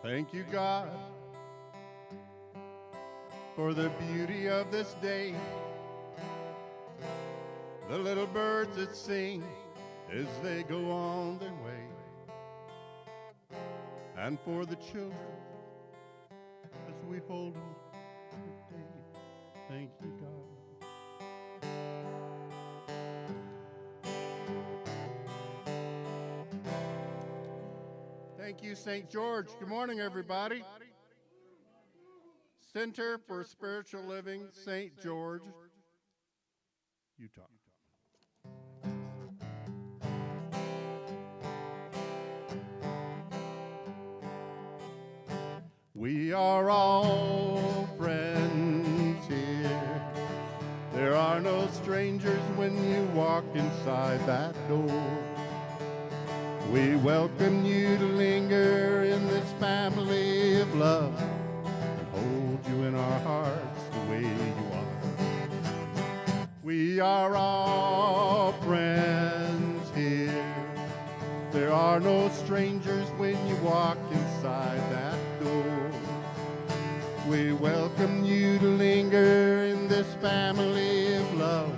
Thank you, God, for the beauty of this day. The little birds that sing as they go on their way. And for the children as we hold them today. Thank you, God. Thank you, St. George. Good morning, everybody. Center for Spiritual Living, St. George, Utah. We are all friends here. There are no strangers when you walk inside that door. We welcome you to linger in this family of love and hold you in our hearts the way you are. We are all friends here. There are no strangers when you walk inside that door. We welcome you to linger in this family of love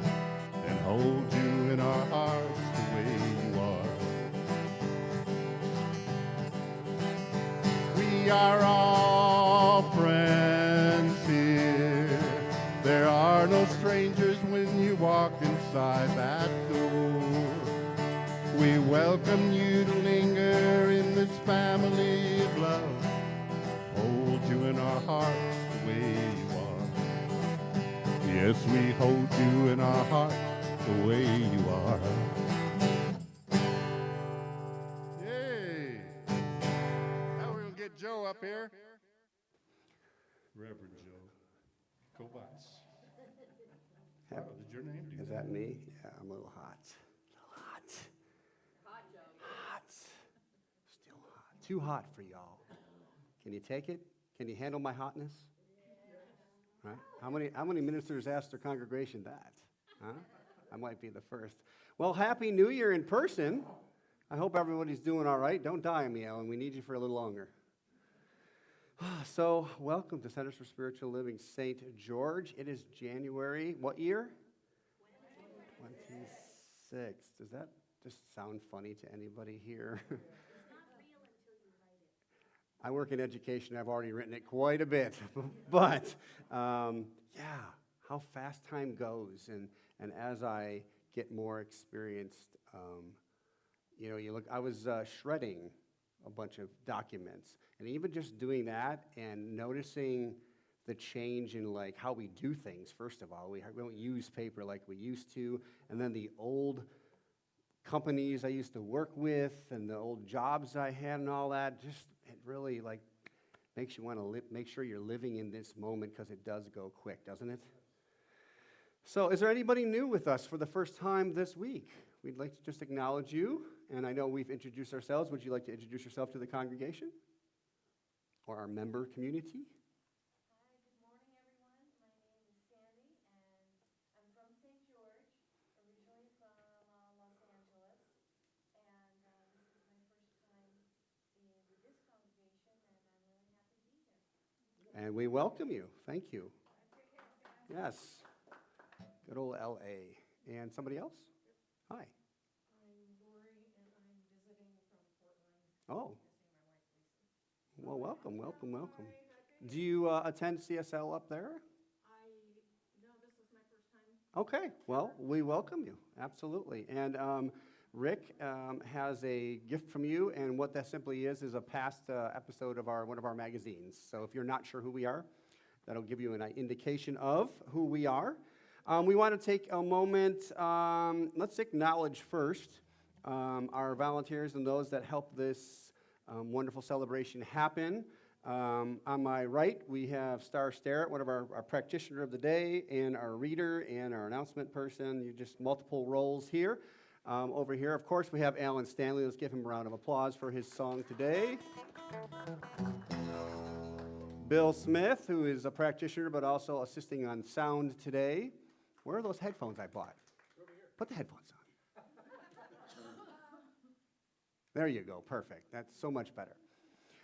and hold you in our hearts the way you are. We are all friends here. There are no strangers when you walk inside that door. We welcome you to linger in this family of love. Hold you in our hearts the way you are. Yes, we hold you in our hearts the way you are. Yay! Now we'll get Joe up here. Rev Joe Kovach. Wow, did your name do that? Is that me? Yeah, I'm a little hot. Hot. Still hot. Too hot for y'all. Can you take it? Can you handle my hotness? Right? How many ministers asked their congregation that? Huh? I might be the first. Well, Happy New Year in person. I hope everybody's doing all right. Don't die on me, Ellen. We need you for a little longer. So, welcome to Centers for Spiritual Living, St. George. It is January, what year? 26. Does that just sound funny to anybody here? It's not real until you write it. I work in education. I've already written it quite a bit. But, yeah, how fast time goes. And as I get more experienced, I was shredding a bunch of documents. And even just doing that and noticing the change in like how we do things, first of all. We don't use paper like we used to. And then the old companies I used to work with and the old jobs I had and all that, just it really like makes you want to make sure you're living in this moment because it does go quick, doesn't it? So is there anybody new with us for the first time this week? We'd like to just acknowledge you, and I know we've introduced ourselves. Would you like to introduce yourself to the congregation or our member community? Hi, good morning, everyone. My name is Sandy, and I'm from St. George, originally from Los Angeles. And this is my first time being with this congregation, and I'm really happy to be here. And we welcome you. Thank you. Yes. Good old LA. And somebody else? Hi. I'm Lori, and I'm visiting from Portland. Oh. Visiting my wife, Lisa. Well, welcome, welcome, welcome. Hi, Do you attend CSL up there? No, this is my first time. Okay, well, we welcome you, absolutely. And Rick has a gift from you, and what that simply is a past episode of one of our magazines. So if you're not sure who we are, that'll give you an indication of who we are. We want to take a moment, let's acknowledge first our volunteers and those that help this wonderful celebration happen. On my right, we have Star Starrett, one of our practitioner of the day, and our reader and our announcement person. You just multiple roles here. Over here, of course, we have Alan Stanley. Let's give him a round of applause for his song today. Bill Smith, who is a practitioner but also assisting on sound today. Where are those headphones I bought? Put the headphones on. There you go, perfect. That's so much better.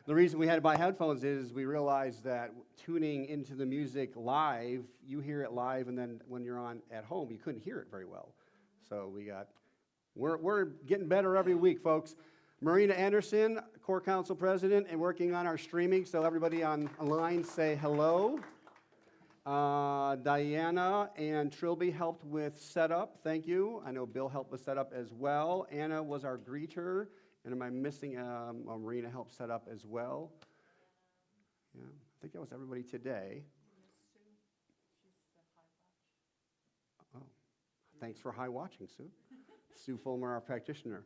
The reason we had to buy headphones is we realized that tuning into the music live, you hear it live, and then when you're on at home, you couldn't hear it very well. So we're getting better every week, folks. Marina Anderson, Core Council President, and working on our streaming, so everybody online say hello. Diana and Trilby helped with setup, thank you. I know Bill helped with setup as well. Anna was our greeter, and am I missing, Marina helped set up as well. Yeah, I think that was everybody today. Oh, thanks for high watching, Sue. Sue Fulmer, our practitioner.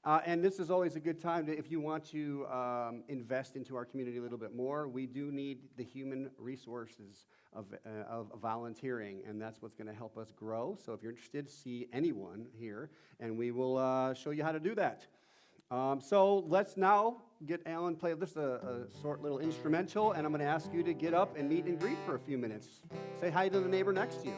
And this is always a good time if you want to invest into our community a little bit more. We do need the human resources of volunteering, and that's what's going to help us grow. So if you're interested, see anyone here, and we will show you how to do that. So let's now get Alan play just a short little instrumental, and I'm going to ask you to get up and meet and greet for a few minutes. Say hi to the neighbor next to you.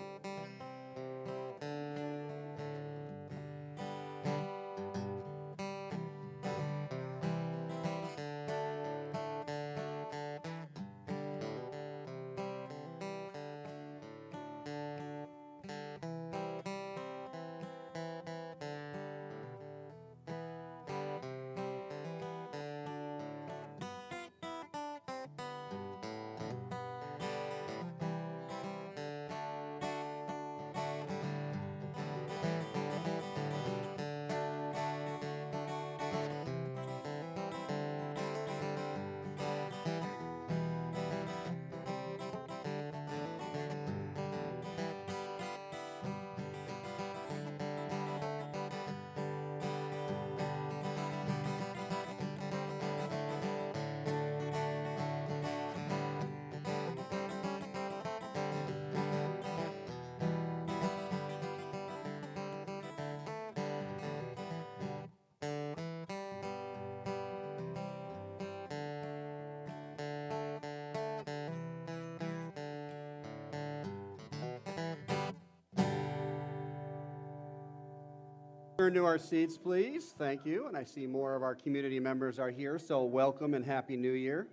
Turn to our seats, please. Thank you. And I see more of our community members are here, so welcome and Happy New Year.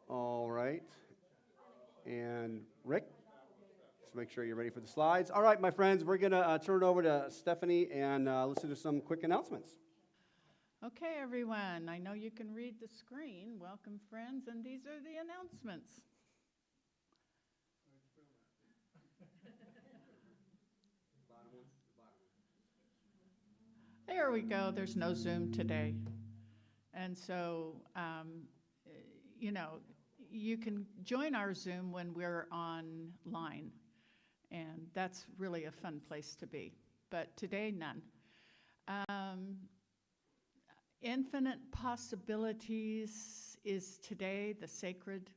All right. And Rick, just make sure you're ready for the slides. All right, my friends, we're going to turn it over to Stephanie and listen to some quick announcements. Okay, everyone, I know you can read the screen. Welcome, friends, and these are the announcements. There we go. There's no Zoom today. And so, you can join our Zoom when we're online. And that's really a fun place to be. But today, none. Infinite Possibilities is today the Sacred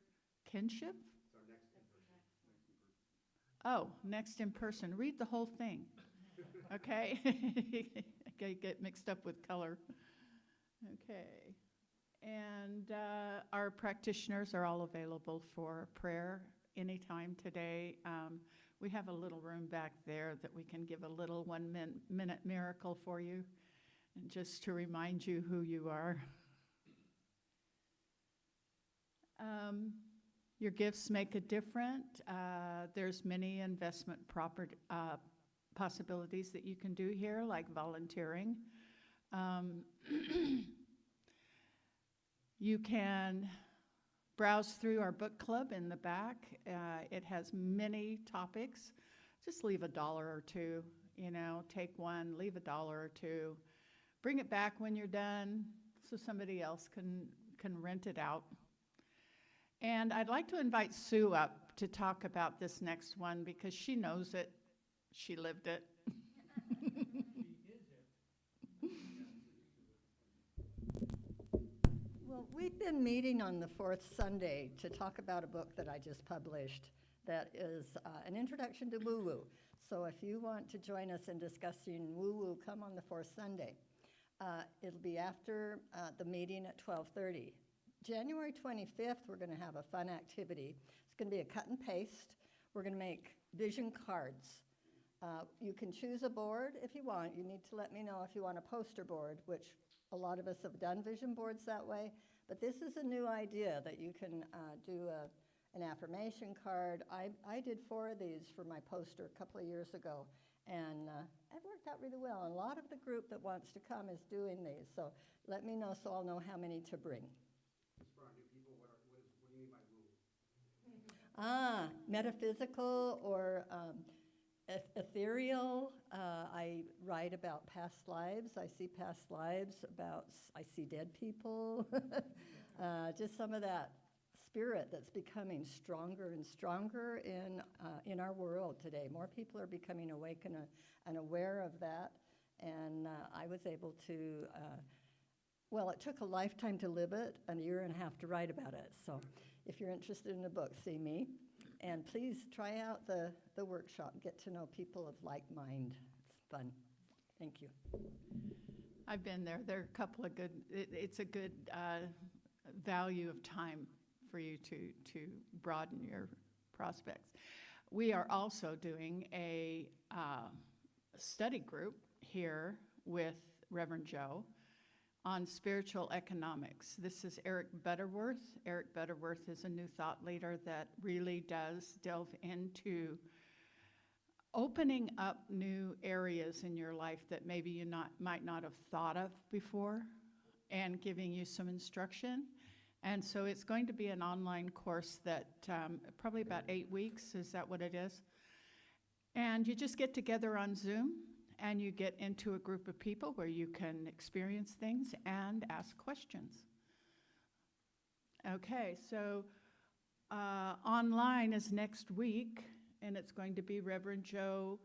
Kinship. Oh, next in person. Read the whole thing. Okay? I get mixed up with color. Okay. And our practitioners are all available for prayer anytime today. We have a little room back there that we can give a little 1-minute miracle for you, and just to remind you who you are. Your gifts make a difference. There's many investment possibilities that you can do here, like volunteering. You can browse through our book club in the back. It has many topics. Just leave $1 or $2, take one, leave $1 or $2. Bring it back when you're done so somebody else can rent it out. And I'd like to invite Sue up to talk about this next one because she knows it. She lived it. Well, we've been meeting on the fourth Sunday to talk about a book that I just published that is an introduction to woo-woo. So if you want to join us in discussing woo-woo, come on the fourth Sunday. It'll be after the meeting at 12:30. January 25th, we're going to have a fun activity. It's going to be a cut and paste. We're going to make vision cards. You can choose a board if you want. You need to let me know if you want a poster board, which a lot of us have done vision boards that way, but this is a new idea that you can do an affirmation card. I did 4 of these for my poster a couple of years ago, and it worked out really well. And a lot of the group that wants to come is doing these, so let me know so I'll know how many to bring. Just for our new people, what do you mean by woo? Metaphysical or ethereal. I write about past lives. I see past lives I see dead people. Just some of that spirit that's becoming stronger and stronger in our world today. More people are becoming awake and aware of that. And I was able to, well, it took a lifetime to live it and a year and a half to write about it. So if you're interested in a book, see me. And please try out the workshop. Get to know people of like mind. It's fun. Thank you. I've been there. There are a couple of good, it's a good value of time for you to broaden your prospects. We are also doing a study group here with Reverend Joe on spiritual economics. This is Eric Butterworth. Eric Butterworth is a new thought leader that really does delve into opening up new areas in your life that maybe you might not have thought of before, and giving you some instruction. And so it's going to be an online course that probably about 8 weeks, is that what it is? And you just get together on Zoom and you get into a group of people where you can experience things and ask questions. Okay, so online is next week, and it's going to be Reverend Joe,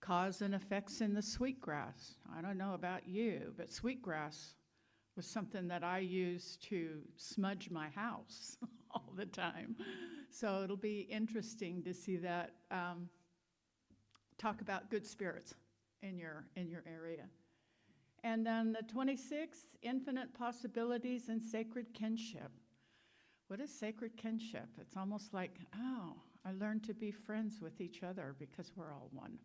Cause and Effects in the Sweetgrass. I don't know about you, but sweetgrass was something that I used to smudge my house all the time. So it'll be interesting to see that, talk about good spirits in your area. And then the 26th, Infinite Possibilities and Sacred Kinship. What is sacred kinship? It's almost like, oh, I learned to be friends with each other because we're all one.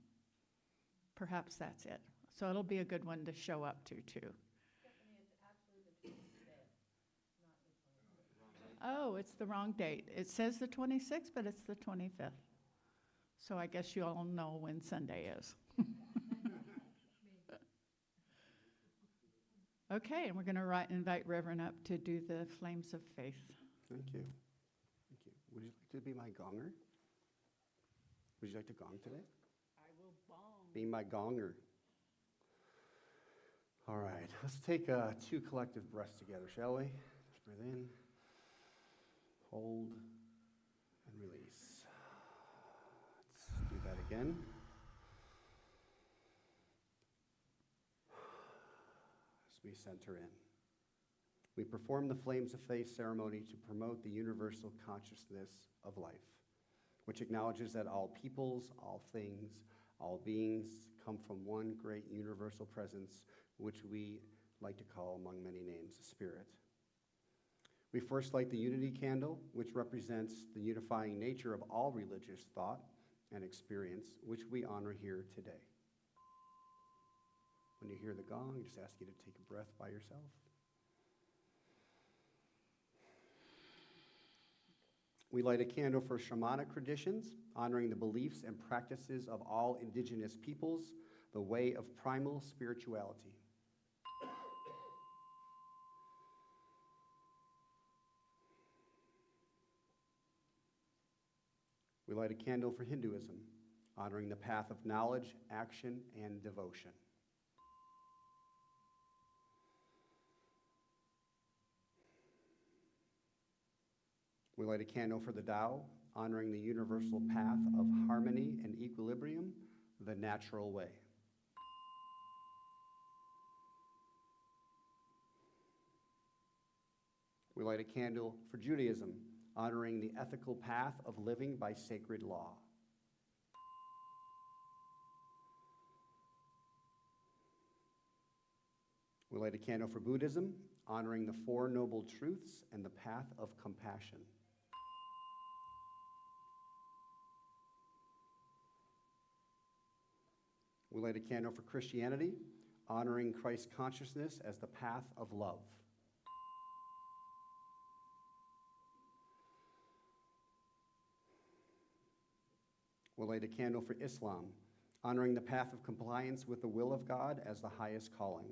Perhaps that's it. So it'll be a good one to show up to, too. Oh, it's the wrong date. It says the 26th, but it's the 25th. So I guess you all know when Sunday is. Okay, and we're going to invite Reverend up to do the Flames of Faith. Thank you. Thank you. Would you like to be my gonger? Would you like to gong today? I will bong. Be my gonger. All right, let's take 2 collective breaths together, shall we? Let's breathe in, hold, and release. Let's do that again. As we center in. We perform the Flames of Faith ceremony to promote the universal consciousness of life, which acknowledges that all peoples, all things, all beings come from one great universal presence, which we like to call among many names, Spirit. We first light the unity candle, which represents the unifying nature of all religious thought and experience, which we honor here today. When you hear the gong, I just ask you to take a breath by yourself. We light a candle for shamanic traditions, honoring the beliefs and practices of all indigenous peoples, the way of primal spirituality. We light a candle for Hinduism, honoring the path of knowledge, action, and devotion. We light a candle for the Tao, honoring the universal path of harmony and equilibrium, the natural way. We light a candle for Judaism, honoring the ethical path of living by sacred law. We light a candle for Buddhism, honoring the Four Noble Truths and the path of compassion. We light a candle for Christianity, honoring Christ consciousness as the path of love. We'll light a candle for Islam, honoring the path of compliance with the will of God as the highest calling.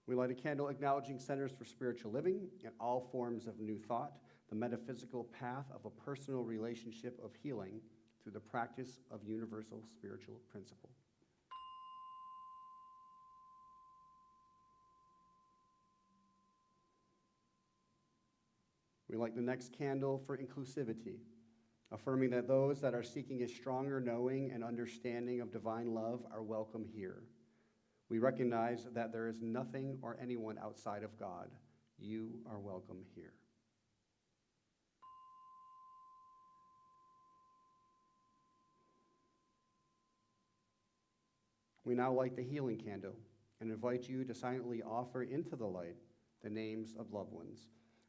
We light a candle acknowledging centers for spiritual living and all forms of new thought, the metaphysical path of a personal relationship of healing through the practice of universal spiritual principle. We light the next candle for inclusivity, affirming that those that are seeking a stronger knowing and understanding of divine love are welcome here. We recognize that there is nothing or anyone outside of God. You are welcome here. We now light the healing candle and invite you to silently offer into the light the names of loved ones,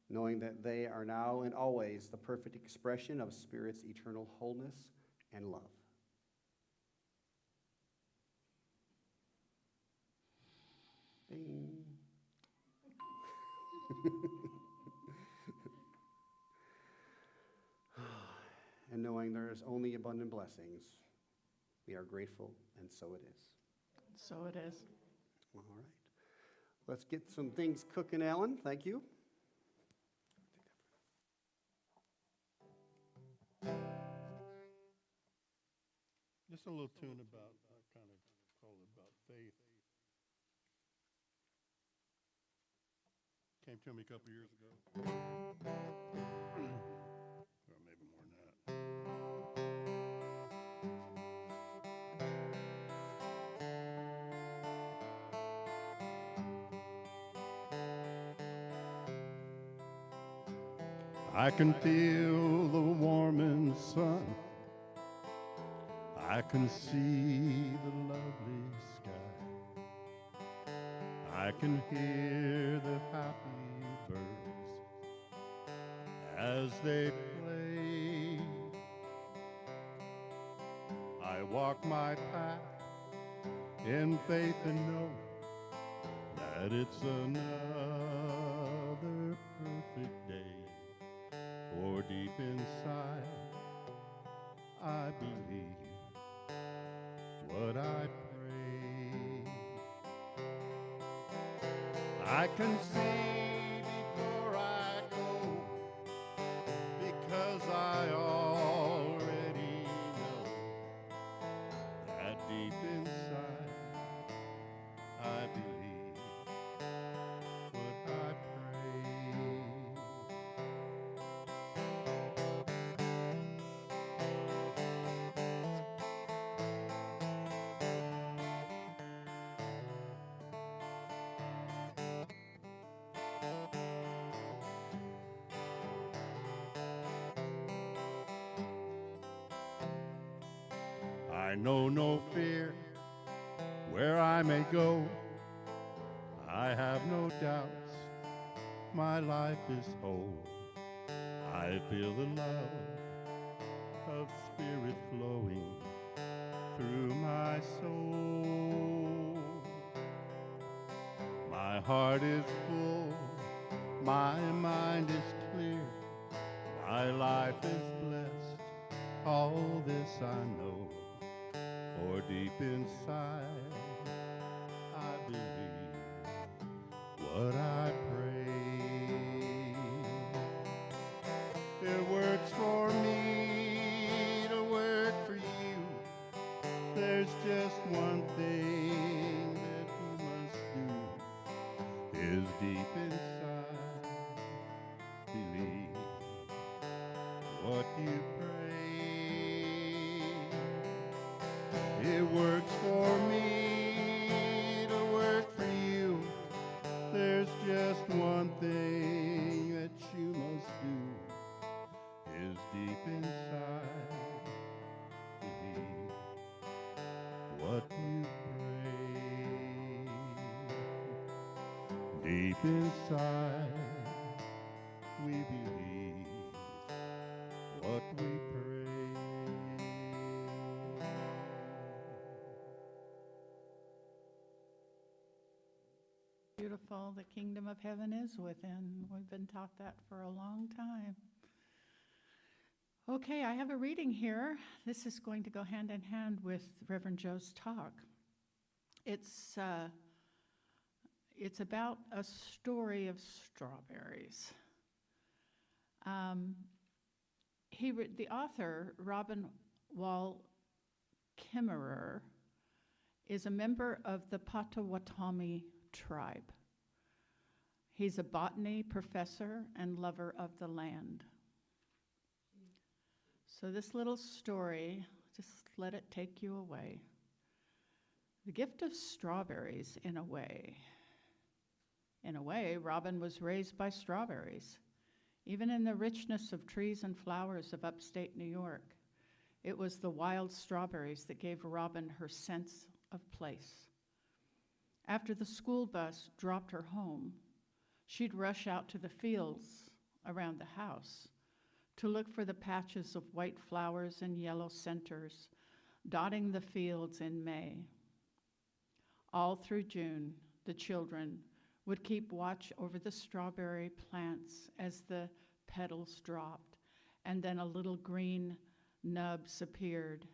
knowing that they are now and always the perfect expression of Spirit's eternal wholeness and love. Ding. And knowing there is only abundant blessings, we are grateful, and so it is. So it is. All right. Let's get some things cooking, Alan. Thank you. Just a little tune about, kind of call it about faith. Came to me a couple years ago. Or maybe more than that. I can feel the warming sun. I can see the lovely sky. I can hear the happy birds as they play. I walk my path in faith and know that it's another perfect day. For deep inside, I believe what I pray. I can see before I go, because I already know that deep inside I believe what I pray. I know no fear where I may go. I have no doubts, my life is whole. I feel the love of Spirit flowing through my soul. My heart is full, my mind is clear, my life is blessed, all this I know. For deep inside, I believe what I pray. It works for me to work for you. There's just one thing that you must do, is deep inside believe what you pray. It works for me to work for you. There's just one thing that you must do, is deep inside believe what you pray. Deep inside we believe what we pray. beautiful. The kingdom of heaven is within. We've been taught that for a long time. Okay, I have a reading here. This is going to go hand in hand with Reverend Joe's talk. It's about a story of strawberries. The author, Robin Wall Kimmerer, is a member of the Potawatomi tribe. He's a botany professor and lover of the land. So this little story, just let it take you away. The gift of strawberries, in a way. In a way, Robin was raised by strawberries. Even in the richness of trees and flowers of upstate New York, it was the wild strawberries that gave Robin her sense of place. After the school bus dropped her home, she'd rush out to the fields around the house to look for the patches of white flowers and yellow centers dotting the fields in May. All through June, the children would keep watch over the strawberry plants as the petals dropped, and then a little green nubs appeared.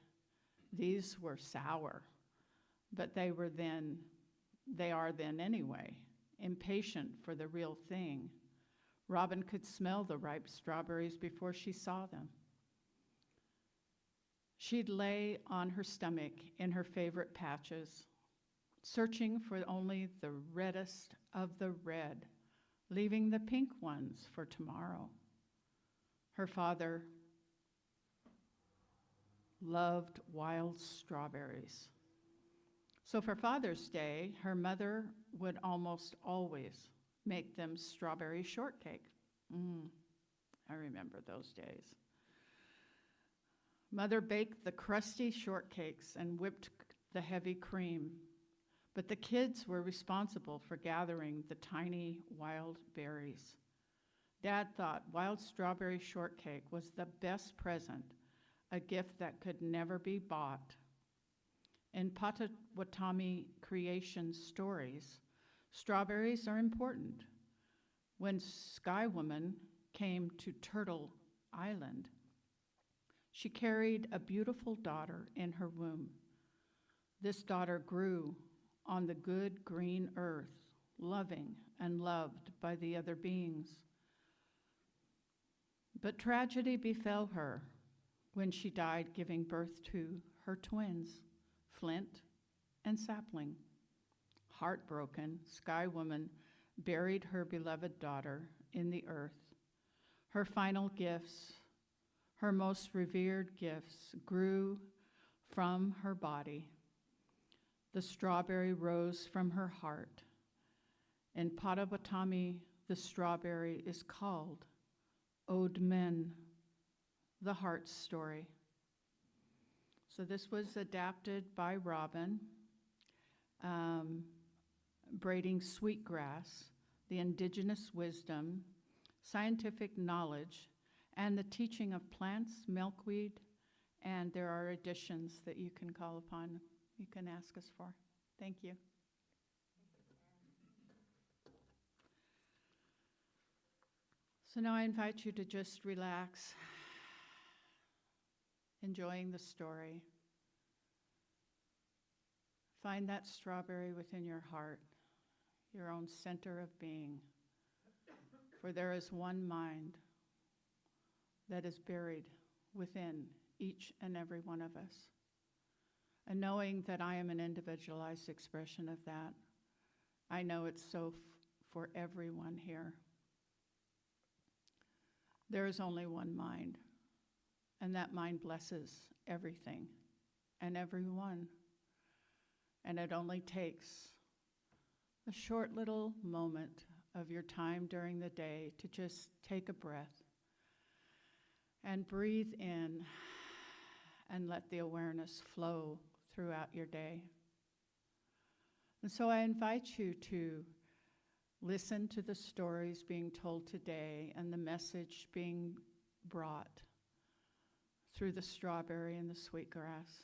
These were sour, but they are then anyway, impatient for the real thing. Robin could smell the ripe strawberries before she saw them. She'd lay on her stomach in her favorite patches, searching for only the reddest of the red, leaving the pink ones for tomorrow. Her father loved wild strawberries. So for Father's Day, her mother would almost always make them strawberry shortcake. I remember those days. Mother baked the crusty shortcakes and whipped the heavy cream, but the kids were responsible for gathering the tiny wild berries. Dad thought wild strawberry shortcake was the best present, a gift that could never be bought. In Potawatomi creation stories, strawberries are important. When Sky Woman came to Turtle Island, she carried a beautiful daughter in her womb. This daughter grew on the good green earth, loving and loved by the other beings. But tragedy befell her when she died giving birth to her twins, Flint and Sapling. Heartbroken, Sky Woman buried her beloved daughter in the earth. Her final gifts, her most revered gifts, grew from her body. The strawberry rose from her heart. In Potawatomi, the strawberry is called Ode Men, the heart story. So this was adapted by Robin, braiding sweetgrass, the indigenous wisdom, scientific knowledge, and the teaching of plants, milkweed, and there are additions that you can call upon, you can ask us for. Thank you. So now I invite you to just relax, enjoying the story. Find that strawberry within your heart, your own center of being. For there is one mind that is buried within each and every one of us. And knowing that I am an individualized expression of that, I know it's so for everyone here. There is only one mind, and that mind blesses everything and everyone. And it only takes a short little moment of your time during the day to just take a breath and breathe in and let the awareness flow throughout your day. And so I invite you to listen to the stories being told today and the message being brought through the strawberry and the sweetgrass.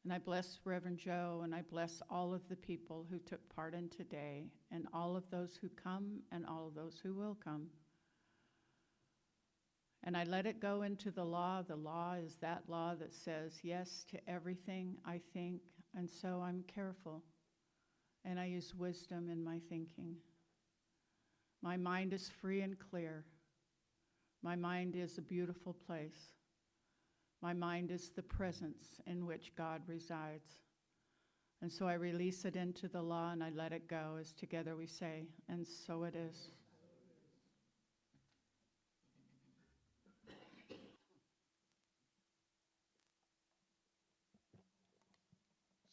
And I bless Reverend Joe, and I bless all of the people who took part in today, and all of those who come, and all of those who will come. And I let it go into the law. The law is that law that says yes to everything I think, and so I'm careful, and I use wisdom in my thinking. My mind is free and clear. My mind is a beautiful place. My mind is the presence in which God resides. And so I release it into the law and I let it go, as together we say, and so it is.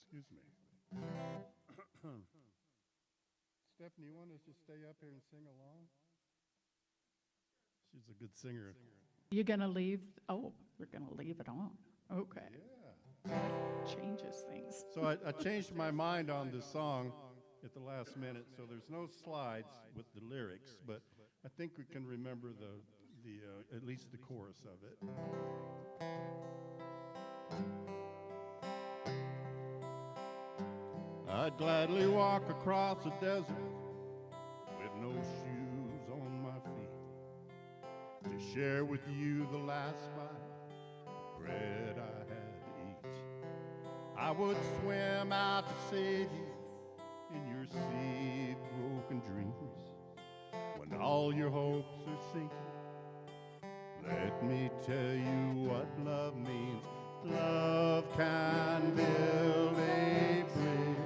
Excuse me. Stephanie, you want us to stay up here and sing along? She's a good singer. You're going to leave? Oh, we're going to leave it on. Okay. Yeah. Changes things. So I changed my mind on this song at the last minute, so there's no slides with the lyrics, but I think we can remember the at least the chorus of it. I'd gladly walk across the desert with no shoes on my feet to share with you the last bite of bread I had to eat. I would swim out to save you in your sea of broken dreams when all your hopes are sinking. Let me tell you what love means. Love can build a bridge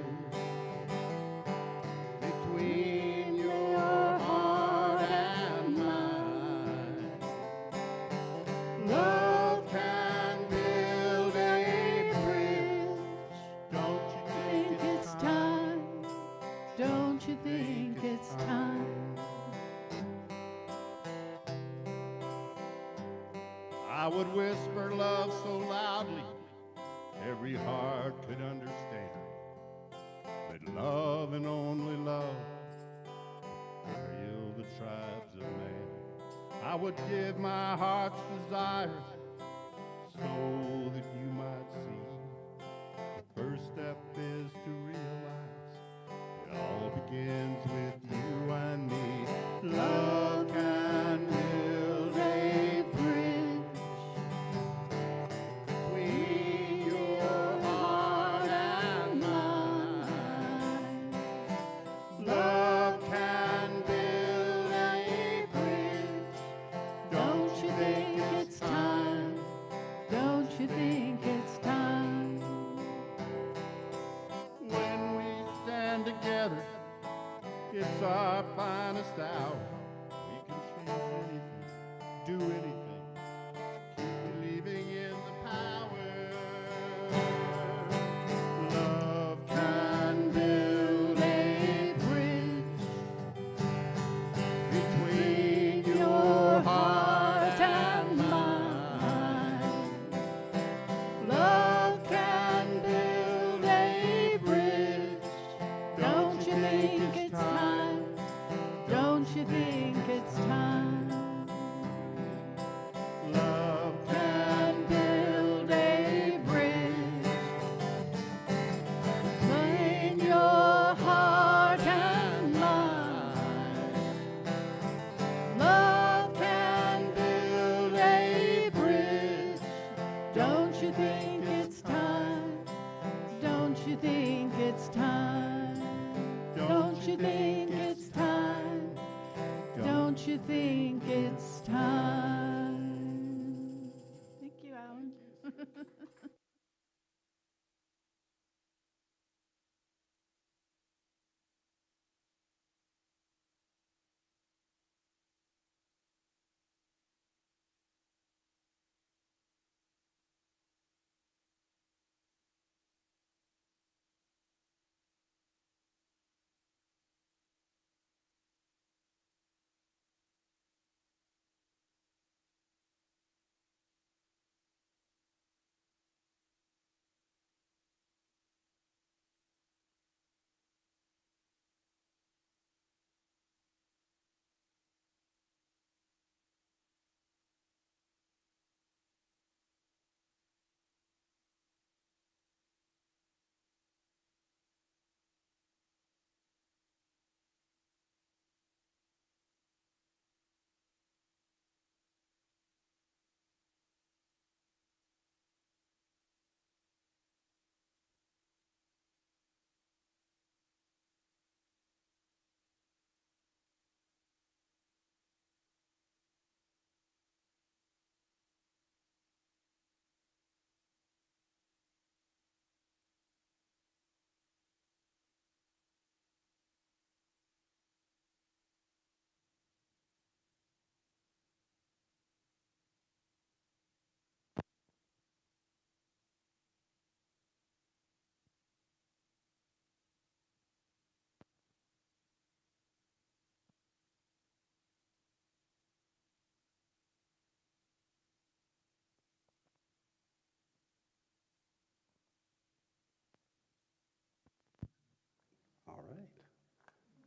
between your heart and mine. Love can build a bridge. Don't you think it's time? Don't you think it's time? I would whisper love so loudly every heart could understand that love and only love will heal the tribes of man. I would give my heart's desire so that you might see. The first step is to realize it all begins with you and me. Love can build a bridge between your heart and mine. Love can build a bridge. Don't you think it's time? Don't you think it's time? When we stand together, it's our finest hour. We can change anything, do anything, keep believing in the power. Love can build a bridge between your heart and mine. Love can build a bridge. Don't you think it's time? Don't you think it's time? Love Can build a bridge between your heart and mine. Love can build a bridge. Don't you think it's time? Don't you think it's time? Don't you think it's time? Don't you think it's time? Thank you, Alan.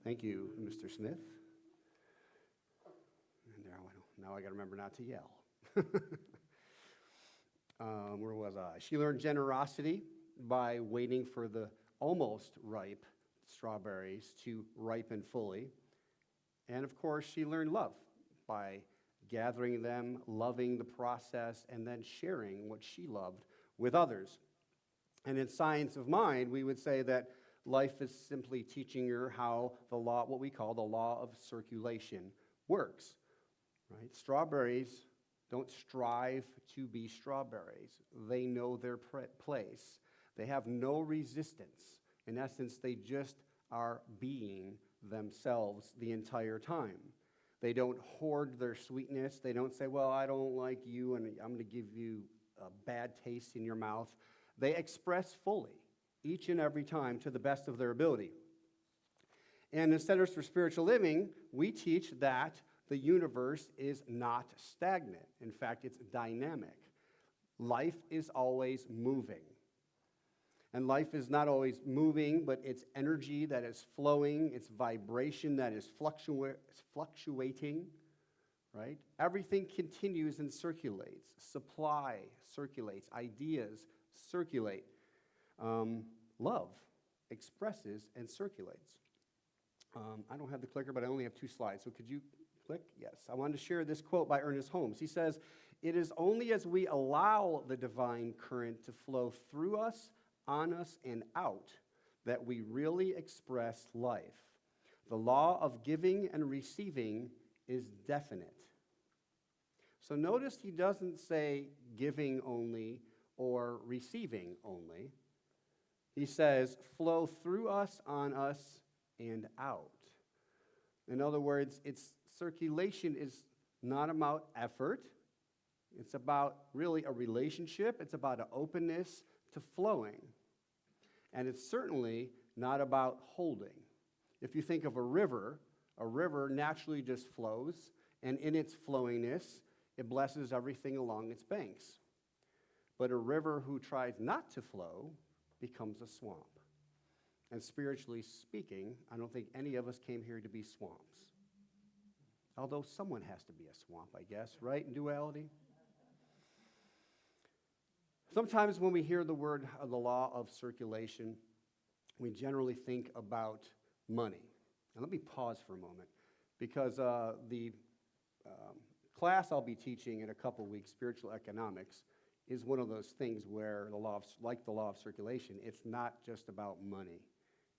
Thank you, Mr. Smith. And now I got to remember not to yell. Where was I? She learned generosity by waiting for the almost ripe strawberries to ripen fully. And of course, she learned love by gathering them, loving the process, and then sharing what she loved with others. And in science of mind, we would say that life is simply teaching her how the law, what we call the law of circulation, works. Right? Strawberries don't strive to be strawberries. They know their place. They have no resistance. In essence, they just are being themselves the entire time. They don't hoard their sweetness. They don't say, well, I don't like you, and I'm going to give you a bad taste in your mouth. They express fully, each and every time, to the best of their ability. And in Centers for Spiritual Living, we teach that the universe is not stagnant. In fact, it's dynamic. Life is always moving. And life is not always moving, but it's energy that is flowing, it's vibration that is fluctuating, right? Everything continues and circulates. Supply circulates, ideas circulate. Love expresses and circulates. I don't have the clicker, but I only have 2 slides, so could you click? Yes. I wanted to share this quote by Ernest Holmes. He says, "It is only as we allow the divine current to flow through us, on us, and out that we really express life. The law of giving and receiving is definite." So notice he doesn't say giving only or receiving only. He says flow through us, on us, and out. In other words, its circulation is not about effort. It's about really a relationship. It's about an openness to flowing. And it's certainly not about holding. If you think of a river naturally just flows, and in its flowingness, it blesses everything along its banks. But a river who tries not to flow becomes a swamp. And spiritually speaking, I don't think any of us came here to be swamps. Although someone has to be a swamp, I guess, right, in duality? Sometimes when we hear the word of the law of circulation, we generally think about money. And let me pause for a moment, because the class I'll be teaching in a couple weeks, Spiritual Economics, is one of those things where the law of circulation, it's not just about money.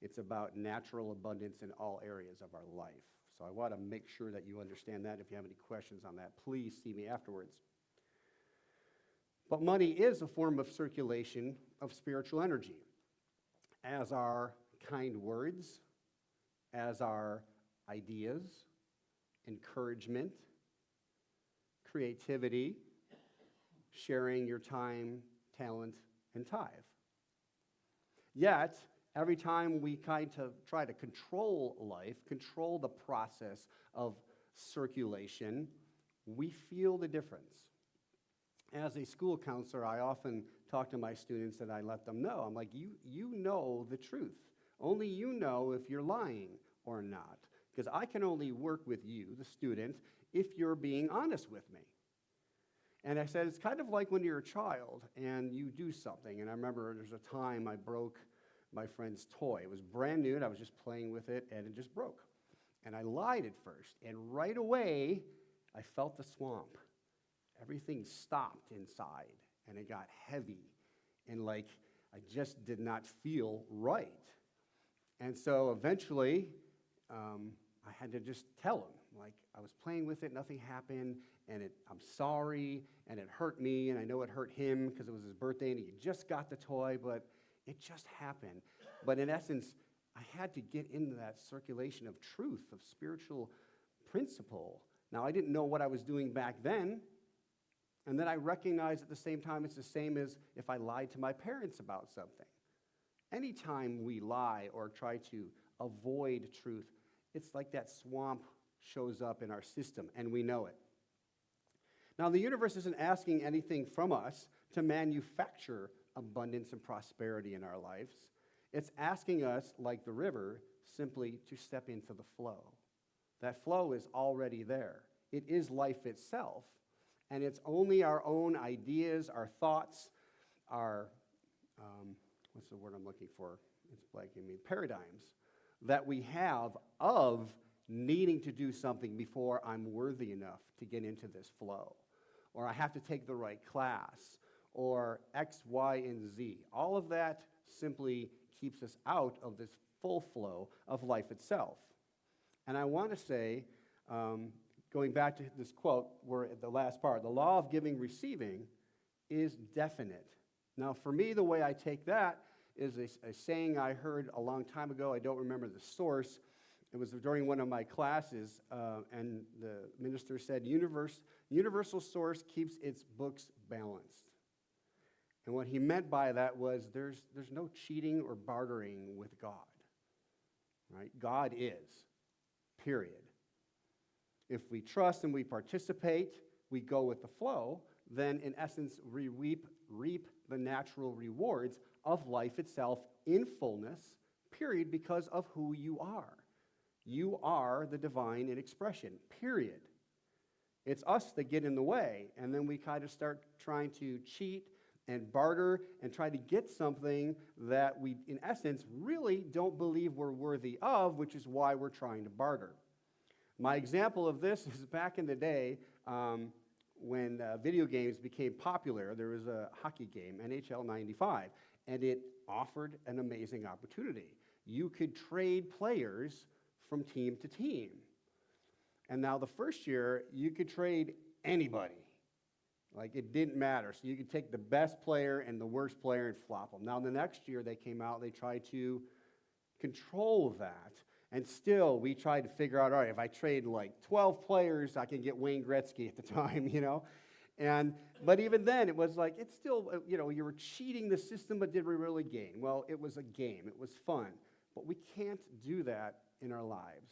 It's about natural abundance in all areas of our life. So I want to make sure that you understand that. If you have any questions on that, please see me afterwards. But money is a form of circulation of spiritual energy, as are kind words, as are ideas, encouragement, creativity, sharing your time, talent, and tithe. Yet, every time we kind of try to control life, control the process of circulation, we feel the difference. As a school counselor, I often talk to my students and I let them know. I'm like, you know the truth. Only you know if you're lying or not. Because I can only work with you, the student, if you're being honest with me. And I said, it's kind of like when you're a child and you do something. And I remember there's a time I broke my friend's toy. It was brand new and I was just playing with it and it just broke. And I lied at first. And right away, I felt the swamp. Everything stopped inside and it got heavy. And like, I just did not feel right. And so eventually, I had to just tell him, like, I was playing with it, nothing happened, and I'm sorry, and it hurt me, and I know it hurt him because it was his birthday, and he just got the toy, but it just happened. But in essence, I had to get into that circulation of truth, of spiritual principle. Now, I didn't know what I was doing back then, and then I recognized at the same time it's the same as if I lied to my parents about something. Anytime we lie or try to avoid truth, it's like that swamp shows up in our system, and we know it. Now, the universe isn't asking anything from us to manufacture abundance and prosperity in our lives. It's asking us, like the river, simply to step into the flow. That flow is already there. It is life itself, and it's only our own ideas, our thoughts, our, what's the word I'm looking for? It's blanking me, paradigms that we have of needing to do something before I'm worthy enough to get into this flow, or I have to take the right class, or X, Y, and Z. All of that simply keeps us out of this full flow of life itself. And I want to say, going back to this quote, we're at the last part, the law of giving, receiving is definite. Now, for me, the way I take that is a saying I heard a long time ago. I don't remember the source. It was during one of my classes, and the minister said, universal source keeps its books balanced. And what he meant by that was there's no cheating or bartering with God. Right? God is, period. If we trust and we participate, we go with the flow, then in essence we reap the natural rewards of life itself in fullness, period, because of who you are. You are the divine in expression, period. It's us that get in the way, and then we kind of start trying to cheat and barter and try to get something that we, in essence, really don't believe we're worthy of, which is why we're trying to barter. My example of this is back in the day when video games became popular. There was a hockey game, NHL 95, and it offered an amazing opportunity. You could trade players from team to team. And now the first year, you could trade anybody. Like, it didn't matter. So you could take the best player and the worst player and flop them. Now the next year they came out, they tried to control that. And still, we tried to figure out, all right, if I trade like 12 players, I can get Wayne Gretzky at the time, you know? But even then, it was like, it's still, you were cheating the system, but did we really gain? Well, it was a game. It was fun. But we can't do that in our lives.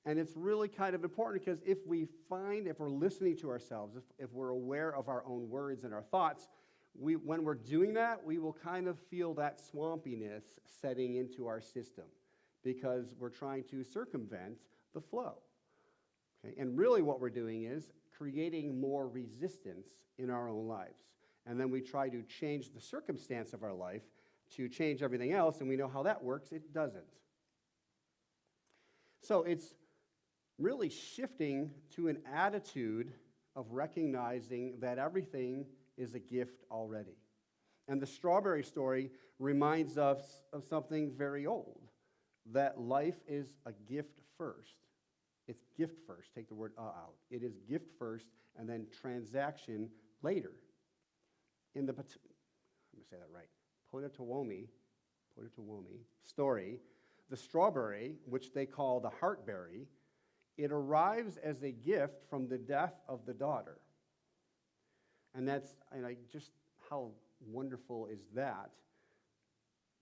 And it's really kind of important because if we're listening to ourselves, if we're aware of our own words and our thoughts, when we're doing that, we will kind of feel that swampiness setting into our system because we're trying to circumvent the flow. Okay? And really what we're doing is creating more resistance in our own lives. And then we try to change the circumstance of our life to change everything else, and we know how that works. It doesn't. So it's really shifting to an attitude of recognizing that everything is a gift already. And the strawberry story reminds us of something very old, that life is a gift first. It's gift first. Take the word out. It is gift first and then transaction later. In the, I'm going to say that right, Potawatomi story, the strawberry, which they call the heartberry, it arrives as a gift from the death of the daughter. And just how wonderful is that?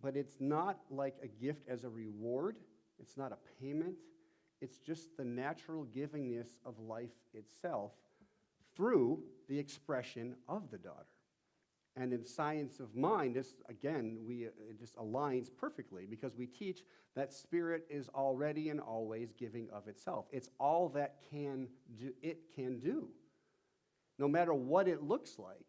But it's not like a gift as a reward. It's not a payment. It's just the natural givingness of life itself through the expression of the daughter. And in science of mind, it just aligns perfectly because we teach that spirit is already and always giving of itself. It's all that it can do. No matter what it looks like,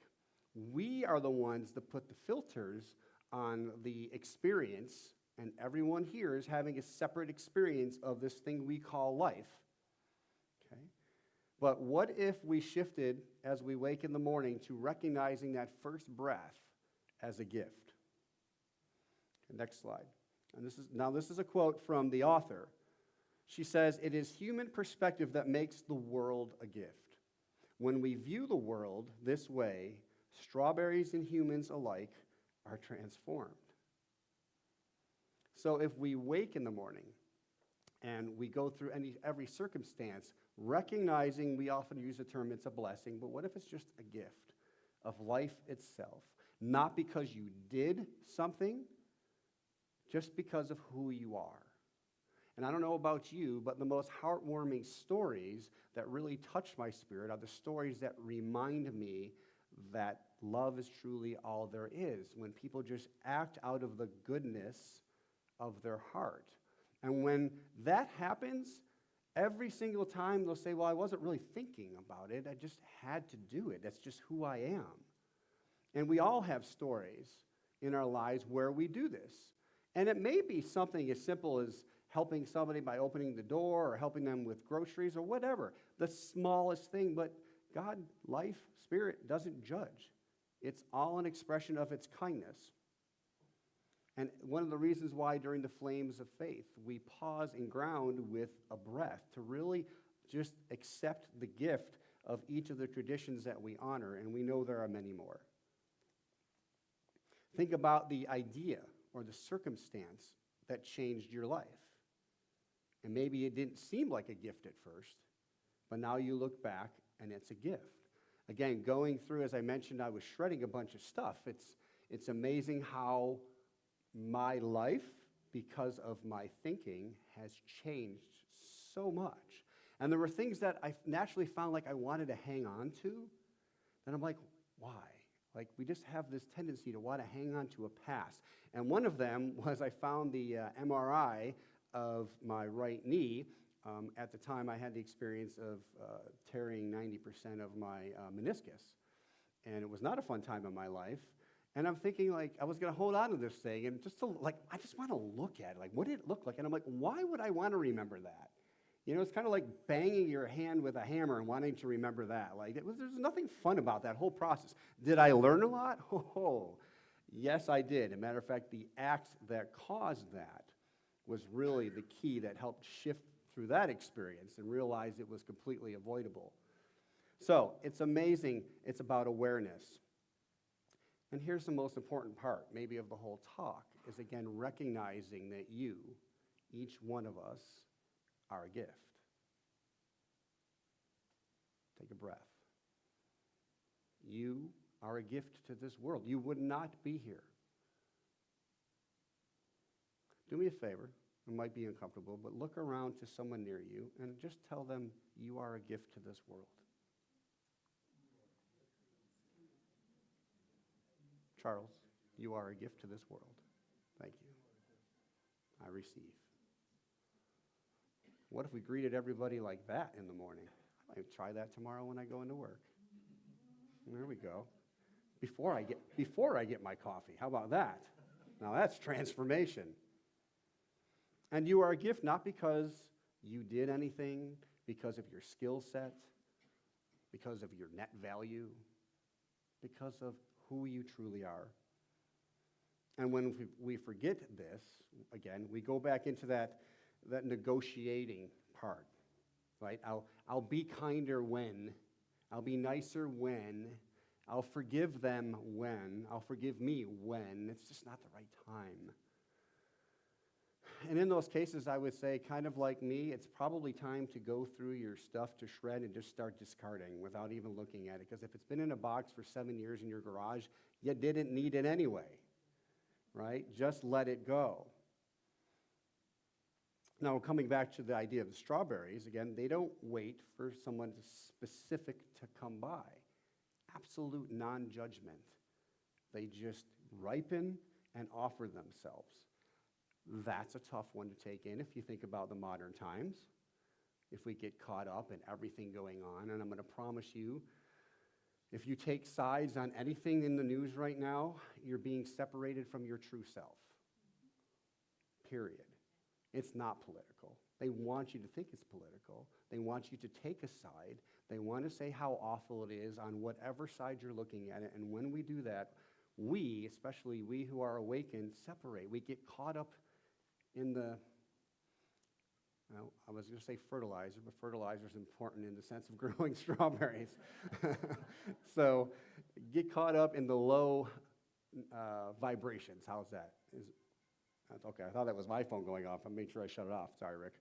we are the ones that put the filters on the experience, and everyone here is having a separate experience of this thing we call life. Okay? But what if we shifted as we wake in the morning to recognizing that first breath as a gift? Next slide. And this is a quote from the author. She says, "It is human perspective that makes the world a gift. When we view the world this way, strawberries and humans alike are transformed." So if we wake in the morning and we go through every circumstance, recognizing, we often use the term it's a blessing, but what if it's just a gift of life itself? Not because you did something, just because of who you are. And I don't know about you, but the most heartwarming stories that really touch my spirit are the stories that remind me that love is truly all there is, when people just act out of the goodness of their heart. And when that happens, every single time they'll say, well, I wasn't really thinking about it. I just had to do it. That's just who I am. And we all have stories in our lives where we do this. And it may be something as simple as helping somebody by opening the door or helping them with groceries or whatever, the smallest thing. But God, life, spirit, doesn't judge. It's all an expression of its kindness. And one of the reasons why during the Flames of Faith, we pause and ground with a breath to really just accept the gift of each of the traditions that we honor, and we know there are many more. Think about the idea or the circumstance that changed your life. And maybe it didn't seem like a gift at first, but now you look back and it's a gift. Again, going through, as I mentioned, I was shredding a bunch of stuff. It's amazing how my life, because of my thinking, has changed so much. And there were things that I naturally found like I wanted to hang on to, and I'm like, why? Like, we just have this tendency to want to hang on to a past. And one of them was I found the MRI of my right knee. At the time, I had the experience of tearing 90% of my meniscus. And it was not a fun time in my life. And I'm thinking, like, I was going to hold on to this thing and just to, like, I just want to look at it. Like, what did it look like? And I'm like, why would I want to remember that? You know, it's kind of like banging your hand with a hammer and wanting to remember that. Like, there's nothing fun about that whole process. Did I learn a lot? Oh, yes, I did. As a matter of fact, the act that caused that was really the key that helped shift through that experience and realize it was completely avoidable. So it's amazing. It's about awareness. And here's the most important part, maybe of the whole talk, is again recognizing that you, each one of us, are a gift. Take a breath. You are a gift to this world. You would not be here. Do me a favor. It might be uncomfortable, but look around to someone near you and just tell them you are a gift to this world. Charles, you are a gift to this world. Thank you. I receive. What if we greeted everybody like that in the morning? I might try that tomorrow when I go into work. There we go. Before I get my coffee. How about that? Now that's transformation. And you are a gift not because you did anything, because of your skill set, because of your net value, because of who you truly are. And when we forget this, again, we go back into that negotiating part, right? I'll be kinder when, I'll be nicer when, I'll forgive them when, I'll forgive me when. It's just not the right time. And in those cases, I would say, kind of like me, it's probably time to go through your stuff to shred and just start discarding without even looking at it. Because if it's been in a box for 7 years in your garage, you didn't need it anyway, right? Just let it go. Now, coming back to the idea of the strawberries, again, they don't wait for someone specific to come by. Absolute non-judgment. They just ripen and offer themselves. That's a tough one to take in if you think about the modern times, if we get caught up in everything going on. And I'm going to promise you, if you take sides on anything in the news right now, you're being separated from your true self. Period. It's not political. They want you to think it's political. They want you to take a side. They want to say how awful it is on whatever side you're looking at it. And when we do that, we, especially we who are awakened, separate. We get caught up in the, well, I was going to say fertilizer, but fertilizer is important in the sense of growing strawberries. So get caught up in the low vibrations. How's that? That's okay. I thought that was my phone going off. I made sure I shut it off. Sorry, Rick.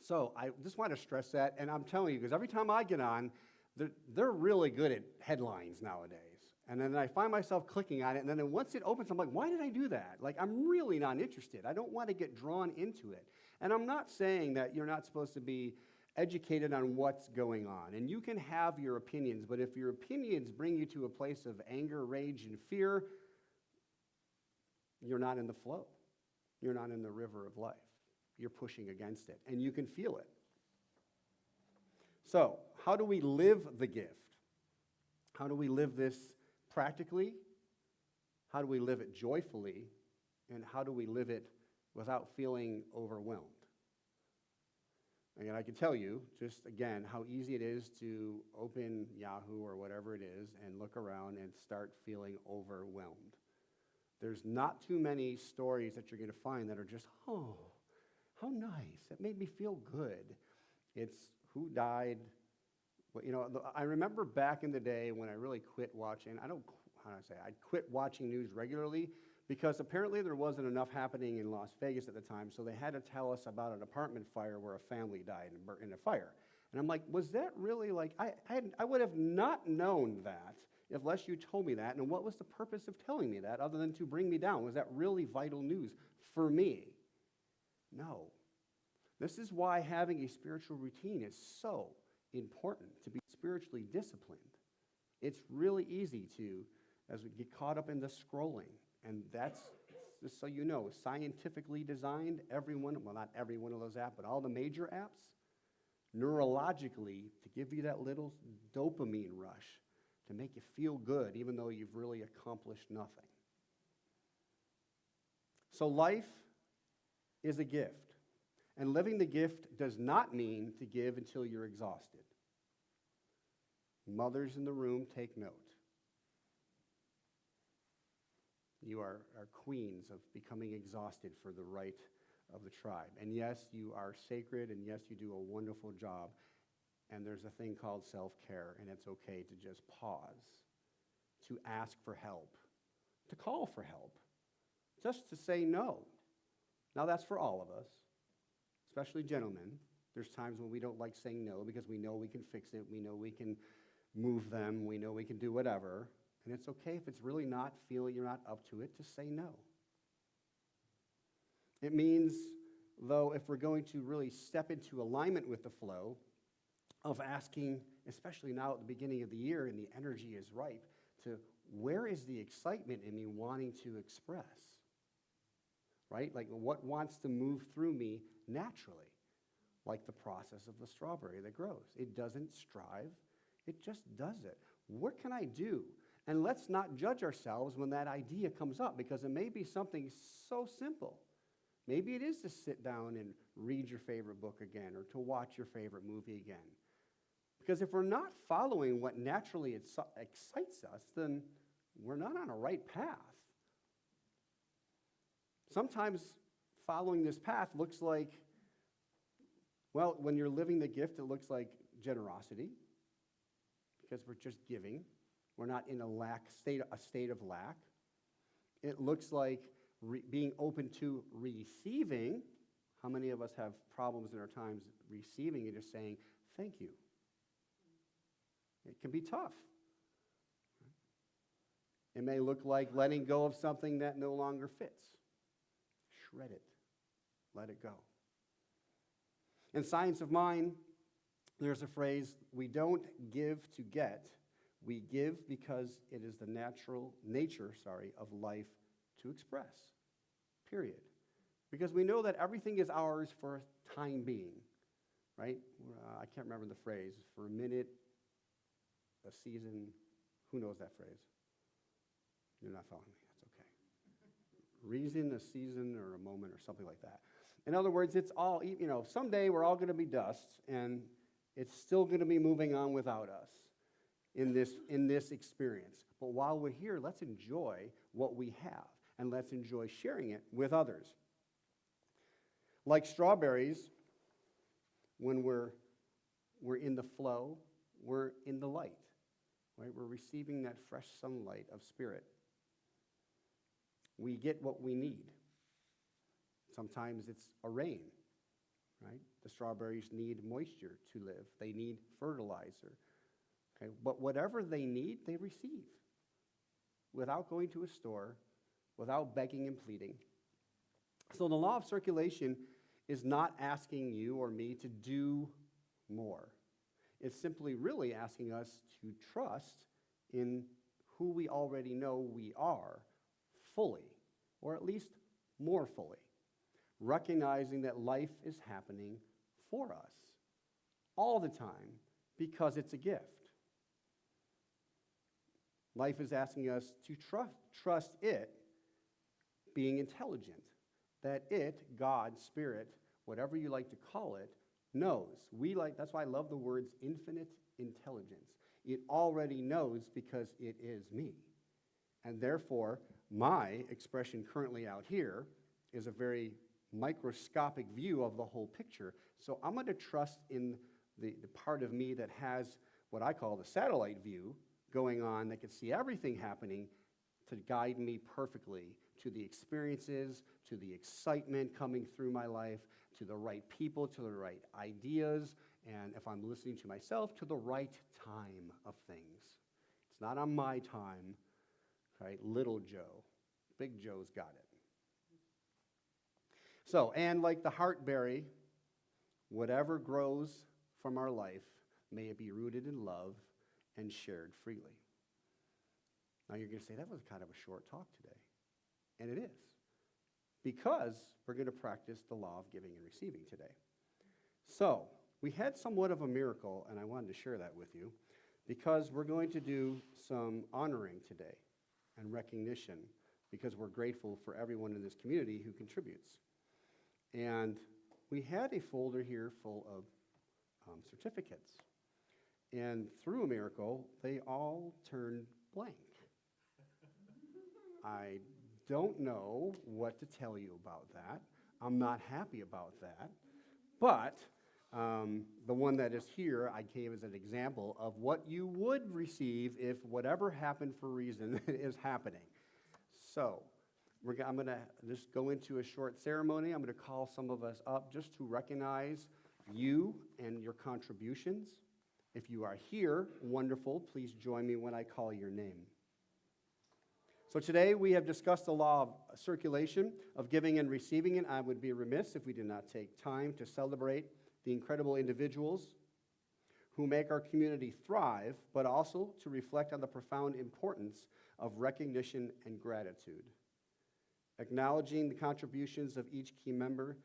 So I just want to stress that, and I'm telling you, because every time I get on, they're really good at headlines nowadays. And then I find myself clicking on it, and then once it opens, I'm like, why did I do that? Like, I'm really not interested. I don't want to get drawn into it. And I'm not saying that you're not supposed to be educated on what's going on. And you can have your opinions, but if your opinions bring you to a place of anger, rage, and fear, you're not in the flow. You're not in the river of life. You're pushing against it, and you can feel it. So, how do we live the gift? How do we live this practically? How do we live it joyfully? And how do we live it without feeling overwhelmed? And I can tell you, just again, how easy it is to open Yahoo or whatever it is and look around and start feeling overwhelmed. There's not too many stories that you're going to find that are just, oh, how nice. That made me feel good. It's who died. Well, I remember back in the day when I really quit watching, I quit watching news regularly because apparently there wasn't enough happening in Las Vegas at the time, so they had to tell us about an apartment fire where a family died in a fire. And I'm like, was that really I would have not known that unless you told me that, and what was the purpose of telling me that other than to bring me down? Was that really vital news for me? No. This is why having a spiritual routine is so important, to be spiritually disciplined. It's really easy to, as we get caught up in the scrolling, and that's, just so you know, scientifically designed, not every one of those apps, but all the major apps, neurologically, to give you that little dopamine rush, to make you feel good, even though you've really accomplished nothing. So life is a gift. And living the gift does not mean to give until you're exhausted. Mothers in the room, take note. You are queens of becoming exhausted for the right of the tribe. And yes, you are sacred, and yes, you do a wonderful job. And there's a thing called self-care, and it's okay to just pause, to ask for help, to call for help, just to say no. Now, that's for all of us, especially gentlemen. There's times when we don't like saying no because we know we can fix it, we know we can move them, we know we can do whatever. And it's okay if it's really not feeling you're not up to it, to say no. It means, though, if we're going to really step into alignment with the flow of asking, especially now at the beginning of the year and the energy is ripe, to where is the excitement in me wanting to express? Right? Like what wants to move through me naturally? Like the process of the strawberry that grows. It doesn't strive, it just does it. What can I do? And let's not judge ourselves when that idea comes up, because it may be something so simple. Maybe it is to sit down and read your favorite book again, or to watch your favorite movie again. Because if we're not following what naturally excites us, then we're not on a right path. Sometimes following this path looks like, well, when you're living the gift, it looks like generosity, because we're just giving. We're not in a state of lack. It looks like being open to receiving. How many of us have problems in our times receiving and just saying, thank you? It can be tough. It may look like letting go of something that no longer fits. Shred it. Let it go. In Science of Mind, there's a phrase, we don't give to get, we give because it is the nature of life to express, period. Because we know that everything is ours for a time being, right? I can't remember the phrase, for a minute, a season, who knows that phrase? You're not following me, that's okay. Reason, a season, or a moment, or something like that. In other words, it's all, someday we're all going to be dust, and it's still going to be moving on without us in this experience. But while we're here, let's enjoy what we have, and let's enjoy sharing it with others. Like strawberries, when we're in the flow, we're in the light, right? We're receiving that fresh sunlight of spirit. We get what we need. Sometimes it's a rain, right? The strawberries need moisture to live. They need fertilizer. Okay? But whatever they need, they receive without going to a store, without begging and pleading. So the law of circulation is not asking you or me to do more. It's simply really asking us to trust in who we already know we are fully, or at least more fully, recognizing that life is happening for us all the time because it's a gift. Life is asking us to trust it being intelligent, that it, God, Spirit, whatever you like to call it, knows. That's why I love the words infinite intelligence. It already knows because it is me. And therefore, my expression currently out here is a very microscopic view of the whole picture. So I'm going to trust in the part of me that has what I call the satellite view going on, that can see everything happening, to guide me perfectly to the experiences, to the excitement coming through my life, to the right people, to the right ideas, and if I'm listening to myself, to the right time of things. It's not on my time, right? Little Joe. Big Joe's got it. So, and like the heartberry, whatever grows from our life, may it be rooted in love and shared freely. Now you're going to say, that was kind of a short talk today. And it is. Because we're going to practice the law of giving and receiving today. So, we had somewhat of a miracle, and I wanted to share that with you, because we're going to do some honoring today and recognition, because we're grateful for everyone in this community who contributes. And we had a folder here full of certificates. And through a miracle, they all turned blank. I don't know what to tell you about that. I'm not happy about that. But the one that is here, I gave as an example of what you would receive if whatever happened for a reason is happening. So I'm going to just go into a short ceremony. I'm going to call some of us up just to recognize you and your contributions. If you are here, wonderful. Please join me when I call your name. So today we have discussed the law of circulation, of giving and receiving, and I would be remiss if we did not take time to celebrate the incredible individuals who make our community thrive, but also to reflect on the profound importance of recognition and gratitude. Acknowledging the contributions of each key members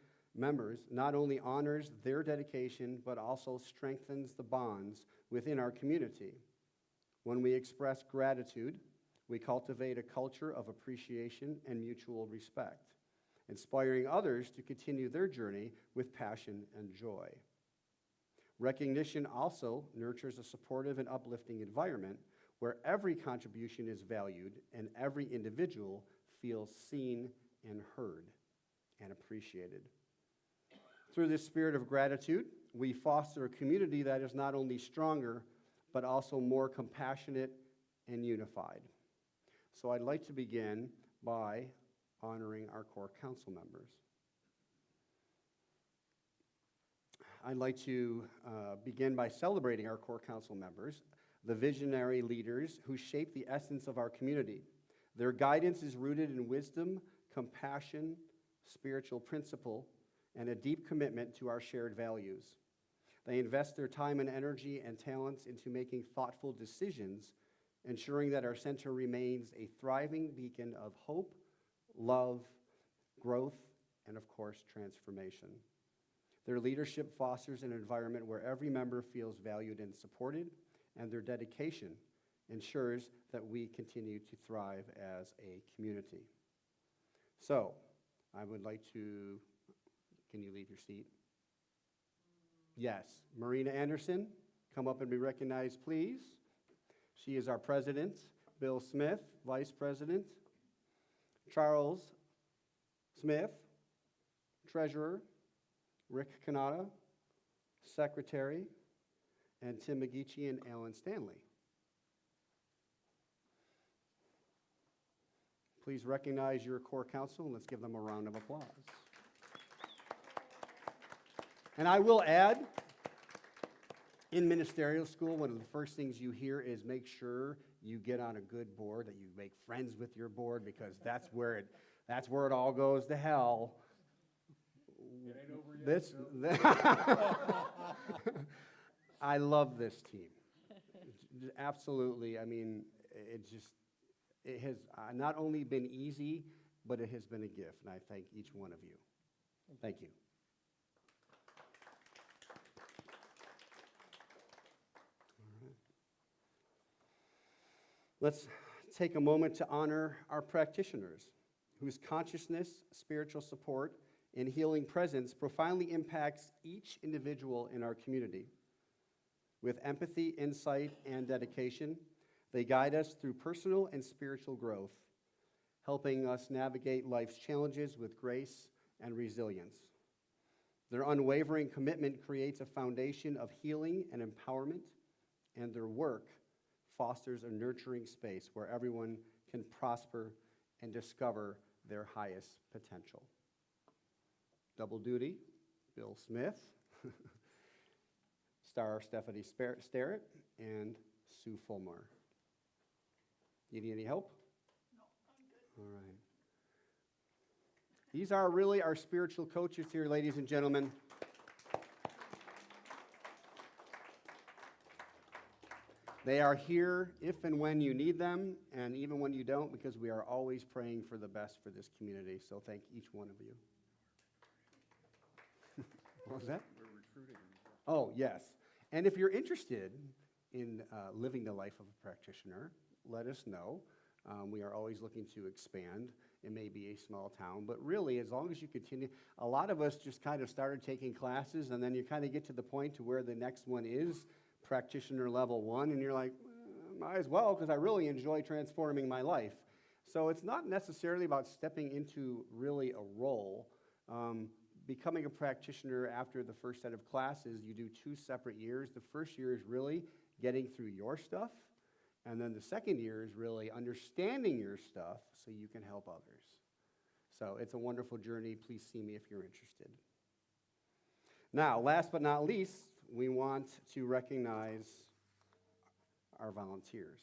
not only honors their dedication, but also strengthens the bonds within our community. When we express gratitude, we cultivate a culture of appreciation and mutual respect, inspiring others to continue their journey with passion and joy. Recognition also nurtures a supportive and uplifting environment where every contribution is valued and every individual feels seen and heard and appreciated. Through this spirit of gratitude, we foster a community that is not only stronger, but also more compassionate and unified. So I'd like to begin by honoring our core council members. I'd like to begin by celebrating our core council members, the visionary leaders who shape the essence of our community. Their guidance is rooted in wisdom, compassion, spiritual principle, and a deep commitment to our shared values. They invest their time and energy and talents into making thoughtful decisions, ensuring that our center remains a thriving beacon of hope, love, growth, and of course, transformation. Their leadership fosters an environment where every member feels valued and supported, and their dedication ensures that we continue to thrive as a community. So, I would like to, can you leave your seat? Yes, Marina Anderson, come up and be recognized, please. She is our president. Bill Smith, vice president. Charles Smith, treasurer. Rick Kanata, secretary. And Tim McGeechee and Alan Stanley. Please recognize your core council, and let's give them a round of applause. And I will add, in ministerial school, one of the first things you hear is make sure you get on a good board, that you make friends with your board, because that's where it all goes to hell. It ain't over yet, I love this team. Absolutely. I mean, it has not only been easy, but it has been a gift, and I thank each one of you. Thank you. All right. Let's take a moment to honor our practitioners, whose consciousness, spiritual support, and healing presence profoundly impacts each individual in our community. With empathy, insight, and dedication, they guide us through personal and spiritual growth, helping us navigate life's challenges with grace and resilience. Their unwavering commitment creates a foundation of healing and empowerment, and their work fosters a nurturing space where everyone can prosper and discover their highest potential. Double duty, Bill Smith, Star Stephanie Starrett, and Sue Fulmar. You need any help? No, I'm good. All right. These are really our spiritual coaches here, ladies and gentlemen. They are here if and when you need them, and even when you don't, because we are always praying for the best for this community. So thank each one of you. What was that? We're recruiting. Oh, yes. And if you're interested in living the life of a practitioner, let us know. We are always looking to expand. It may be a small town, but really, as long as you continue, a lot of us just kind of started taking classes, and then you kind of get to the point to where the next one is practitioner level 1, and you're like, might as well, because I really enjoy transforming my life. So it's not necessarily about stepping into really a role. Becoming a practitioner after the first set of classes, you do 2 separate years. The first year is really getting through your stuff, and then the second year is really understanding your stuff so you can help others. So it's a wonderful journey. Please see me if you're interested. Now, last but not least, we want to recognize our volunteers.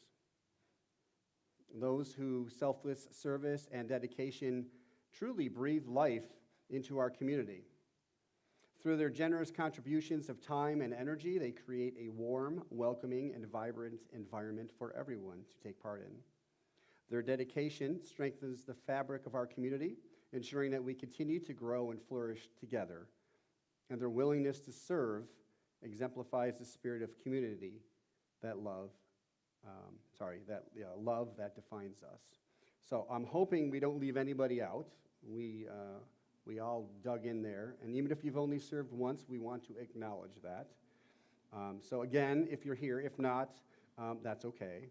Those whose selfless service and dedication truly breathe life into our community. Through their generous contributions of time and energy, they create a warm, welcoming, and vibrant environment for everyone to take part in. Their dedication strengthens the fabric of our community, ensuring that we continue to grow and flourish together. And their willingness to serve exemplifies the spirit of community that love that defines us. So I'm hoping we don't leave anybody out. We all dug in there, and even if you've only served once, we want to acknowledge that. So again, if you're here, if not, that's okay.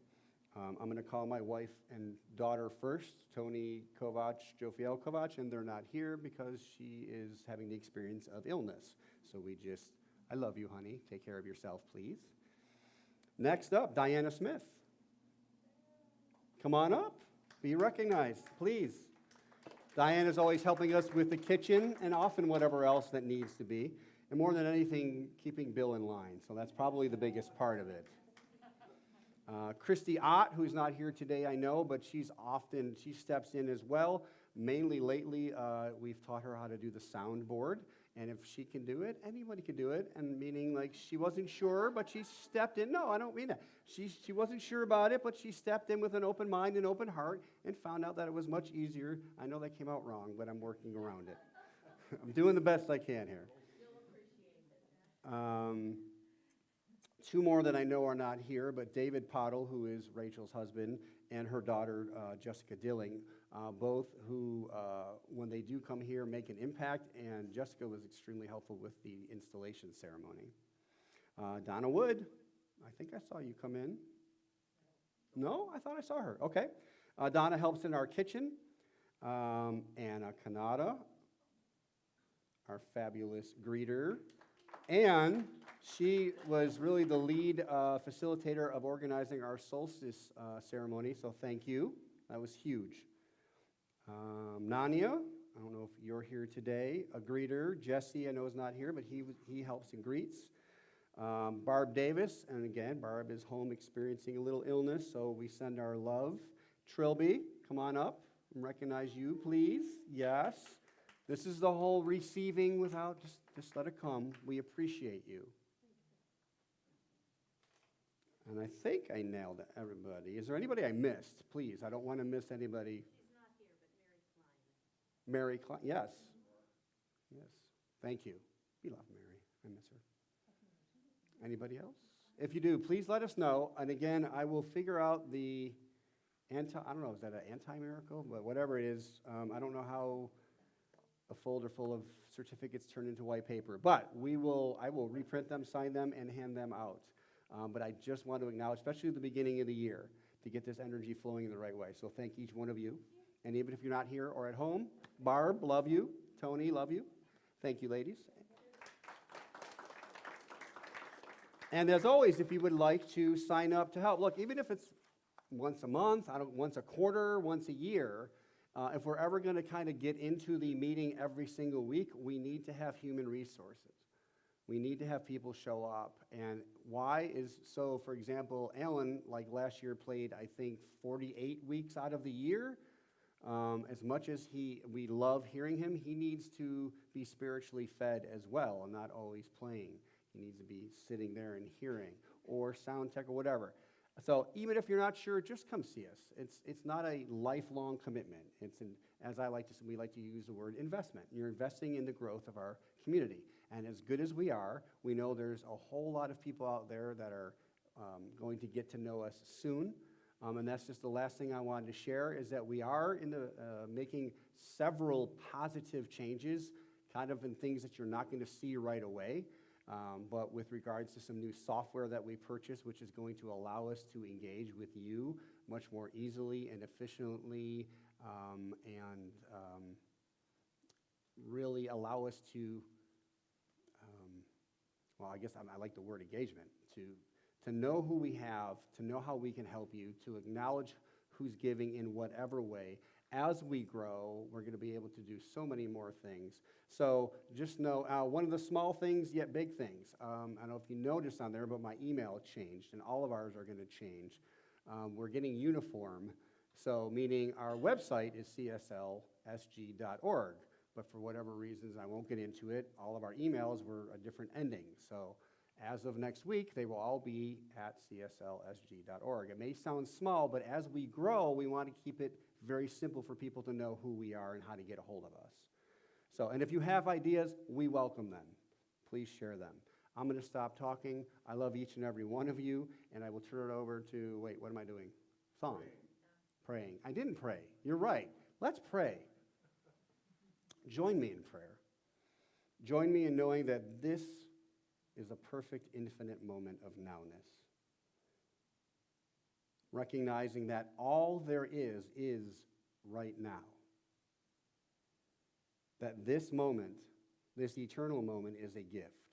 I'm going to call my wife and daughter first, Tony Kovach, Jofiel Kovach, and they're not here because she is having the experience of illness. So I love you, honey. Take care of yourself, please. Next up, Diana Smith. Come on up. Be recognized, please. Diane is always helping us with the kitchen and often whatever else that needs to be. And more than anything, keeping Bill in line. So that's probably the biggest part of it. Christy Ott, who's not here today, I know, but she steps in as well. Mainly lately, we've taught her how to do the soundboard. And if she can do it, anybody can do it. And meaning like she wasn't sure, but she stepped in. No, I don't mean that. She wasn't sure about it, but she stepped in with an open mind and open heart and found out that it was much easier. I know that came out wrong, but I'm working around it. I'm doing the best I can here. Two more that I know are not here, but David Pottle, who is Rachel's husband, and her daughter, Jessica Dilling, both who, when they do come here, make an impact, and Jessica was extremely helpful with the installation ceremony. Donna Wood, I think I saw you come in. No? I thought I saw her. Okay. Donna helps in our kitchen. Anna Kanata, our fabulous greeter. And she was really the lead facilitator of organizing our solstice ceremony, so thank you. That was huge. Nania, I don't know if you're here today, a greeter. Jesse, I know is not here, but he helps and greets. Barb Davis, and again, Barb is home experiencing a little illness, so we send our love. Trilby, come on up and recognize you, please. Yes. This is the whole receiving without, just let it come. We appreciate you. And I think I nailed everybody. Is there anybody I missed? Please, I don't want to miss anybody. She's not here, but Mary Klein. Mary Klein, yes. Yes, thank you. We love Mary. I miss her. Anybody else? If you do, please let us know. And again, I will figure out the I don't know, is that an anti-miracle? But whatever it is, I don't know how a folder full of certificates turn into white paper. But I will reprint them, sign them, and hand them out. But I just want to acknowledge, especially at the beginning of the year, to get this energy flowing in the right way. So thank each one of you. And even if you're not here or at home, Barb, love you. Tony, love you. Thank you, ladies. And as always, if you would like to sign up to help, look, even if it's once a month, once a quarter, once a year, if we're ever going to kind of get into the meeting every single week, we need to have human resources. We need to have people show up. And why is so, for example, Alan, like last year, played, I think, 48 weeks out of the year. As much as we love hearing him, he needs to be spiritually fed as well and not always playing. He needs to be sitting there and hearing, or sound tech or whatever. So even if you're not sure, just come see us. It's not a lifelong commitment. As we like to use the word investment. You're investing in the growth of our community. And as good as we are, we know there's a whole lot of people out there that are going to get to know us soon. And that's just the last thing I wanted to share, is that we are making several positive changes, kind of in things that you're not going to see right away. But with regards to some new software that we purchased, which is going to allow us to engage with you much more easily and efficiently, and really allow us to, I guess I like the word engagement, to know who we have, to know how we can help you, to acknowledge who's giving in whatever way. As we grow, we're going to be able to do so many more things. So just know, one of the small things yet big things, I don't know if you noticed on there, but my email changed, and all of ours are going to change. We're getting uniform, so meaning our website is CSLSG.org, but for whatever reasons, I won't get into it, all of our emails were a different ending. So as of next week, they will all be at CSLSG.org. It may sound small, but as we grow, we want to keep it very simple for people to know who we are and how to get a hold of us. So, and if you have ideas, we welcome them. Please share them. I'm going to stop talking. I love each and every one of you, and I will turn it over to, wait, what am I doing? Song. Praying. I didn't pray. You're right. Let's pray. Join me in prayer. Join me in knowing that this is a perfect, infinite moment of nowness. Recognizing that all there is right now. That this moment, this eternal moment, is a gift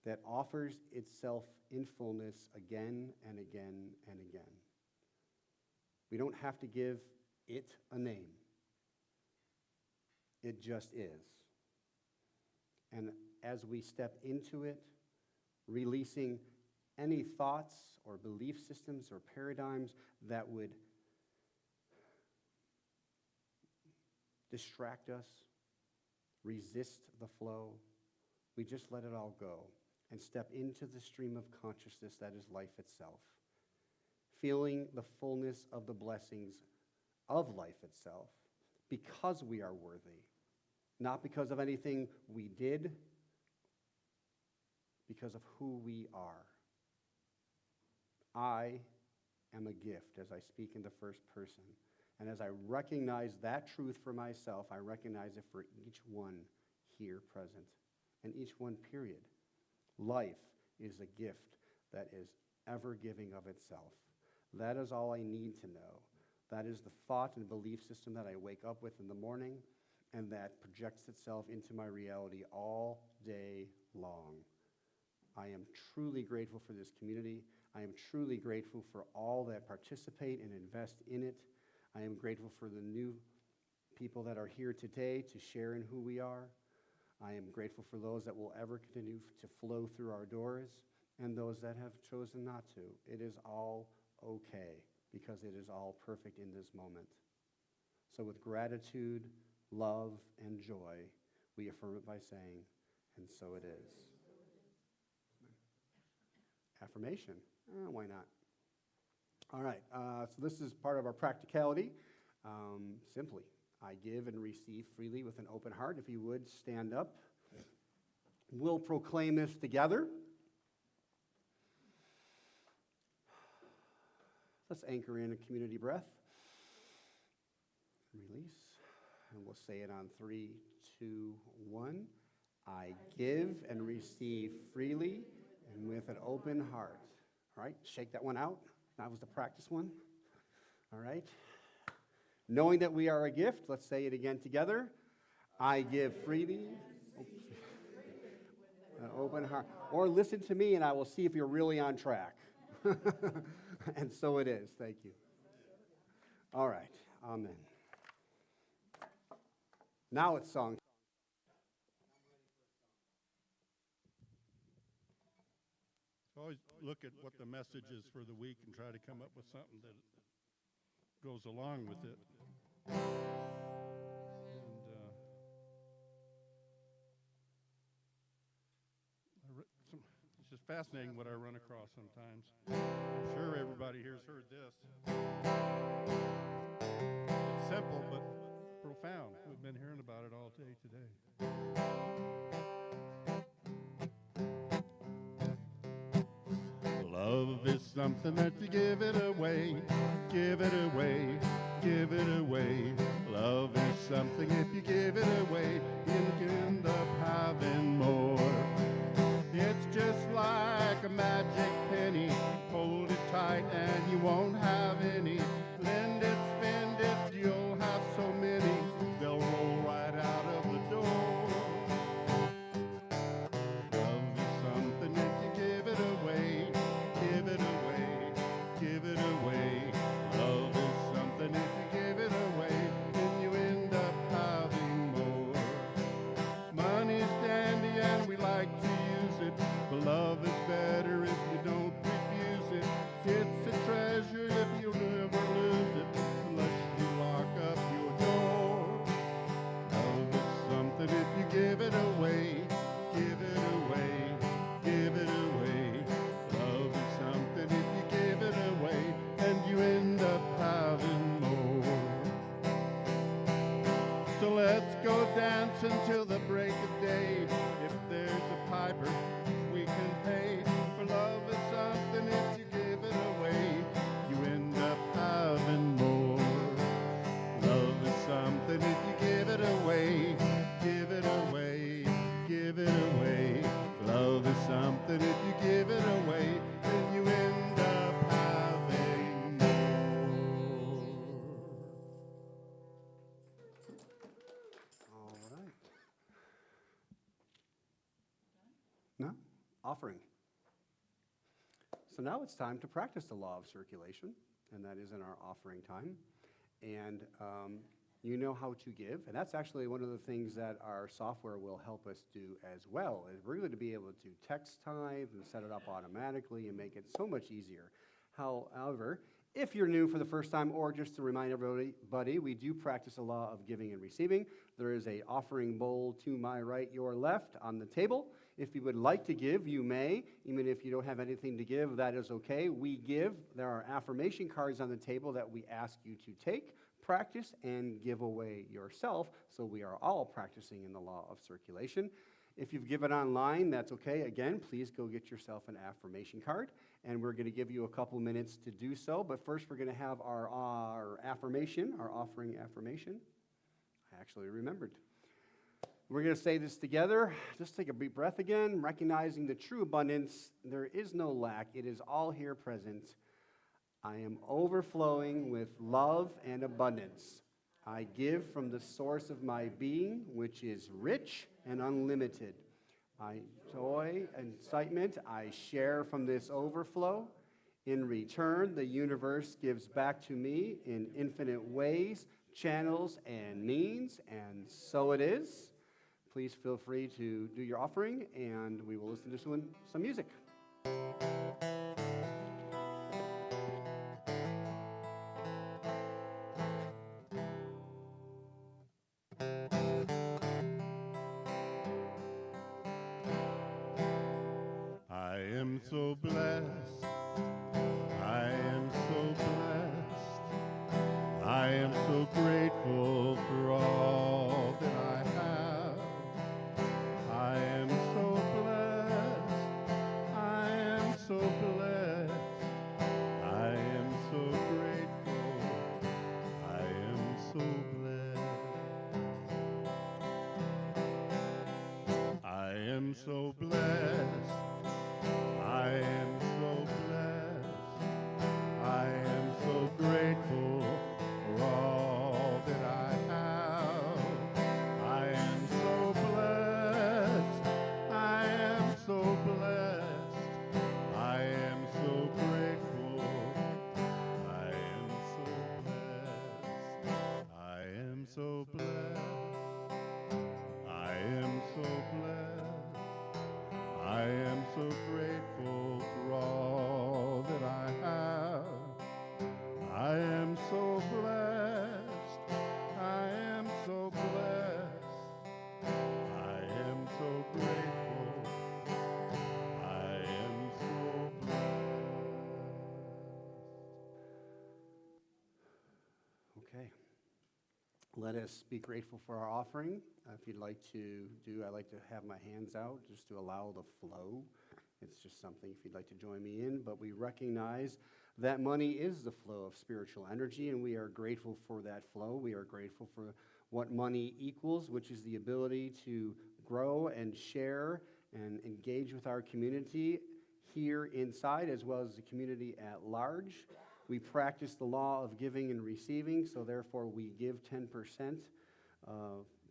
that offers itself in fullness again and again and again. We don't have to give it a name. It just is. And as we step into it, releasing any thoughts or belief systems or paradigms that would distract us, resist the flow, we just let it all go and step into the stream of consciousness that is life itself, feeling the fullness of the blessings of life itself because we are worthy, not because of anything we did, because of who we are. I am a gift as I speak in the first person. And as I recognize that truth for myself, I recognize it for each one here present and each one, period. Life is a gift that is ever giving of itself. That is all I need to know. That is the thought and belief system that I wake up with in the morning, and that projects itself into my reality all day long. I am truly grateful for this community. I am truly grateful for all that participate and invest in it. I am grateful for the new people that are here today to share in who we are. I am grateful for those that will ever continue to flow through our doors and those that have chosen not to. It is all okay because it is all perfect in this moment. So with gratitude, love, and joy, we affirm it by saying, and so it is. Affirmation. Why not? All right, so this is part of our practicality. Simply, I give and receive freely with an open heart. If you would, stand up. We'll proclaim this together. Let's anchor in a community breath. Release. And we'll say it on 3, 2, 1. I give and receive freely and with an open heart. All right, shake that one out. That was the practice one. All right. Knowing that we are a gift, let's say it again together. I give freely. An open heart. Or listen to me and I will see if you're really on track. And so it is. Thank you. All right. Amen. Now it's song. Always look at what the message is for the week and try to come up with something that goes along with it. And it's just fascinating what I run across sometimes. I'm sure everybody here's heard this. It's simple but profound. We've been hearing about it all day today. Love is something that you give it away, give it away, give it away. Love is something if you give it away, you can end up having more. It's just like a magic penny, hold it tight and you won't have any. Lend it, spend it, you'll have so many, they'll roll right out of the door. Love is something if you give it away, give it away, give it away. Love is something if you give it away, then you end up having more. Money's dandy and we like to use it, but love is better if you don't refuse it. It's a treasure if you'll never lose it, unless you lock up your door. Love is something if you give it away, give it away, give it away. Love is something if you give it away, and you end up having more. So let's go dance until the break of day. If there's a piper, we can pay. For love is something if you give it away, you end up having more. Love is something if you give it away, give it away, give it away. Love is something if you give it away, then you end up having more. All right. No? Offering. So now it's time to practice the law of circulation, and that is in our offering time. And you know how to give, and that's actually one of the things that our software will help us do as well, is we're going to be able to text tithe and set it up automatically and make it so much easier. However, if you're new for the first time, or just to remind everybody, we do practice the law of giving and receiving. There is an offering bowl to my right, your left on the table. If you would like to give, you may. Even if you don't have anything to give, that is okay. We give. There are affirmation cards on the table that we ask you to take, practice, and give away yourself. So we are all practicing in the law of circulation. If you've given online, that's okay. Again, please go get yourself an affirmation card, and we're going to give you a couple minutes to do so. But first, we're going to have our affirmation, our offering affirmation. I actually remembered. We're going to say this together. Just take a deep breath again, recognizing the true abundance. There is no lack. It is all here present. I am overflowing with love and abundance. I give from the source of my being, which is rich and unlimited. My joy and excitement, I share from this overflow. In return, the universe gives back to me in infinite ways, channels, and means, and so it is. Please feel free to do your offering, and we will listen to some music. I am so blessed grateful for all that I have. I am so blessed. I am so blessed. I am so grateful. I am so blessed. I am so blessed. I am so blessed. I am so grateful for all that I have. I am so blessed. I am so blessed. I am so grateful. I am so blessed. I am so blessed. I am so blessed. I am so grateful for all that I have. I am so blessed. I am so blessed. I am so grateful. I am so blessed. Okay. Let us be grateful for our offering. If you'd like to I like to have my hands out just to allow the flow. It's just something if you'd like to join me in, but we recognize that money is the flow of spiritual energy, and we are grateful for that flow. We are grateful for what money equals, which is the ability to grow and share and engage with our community here inside as well as the community at large. We practice the law of giving and receiving, so therefore we give 10%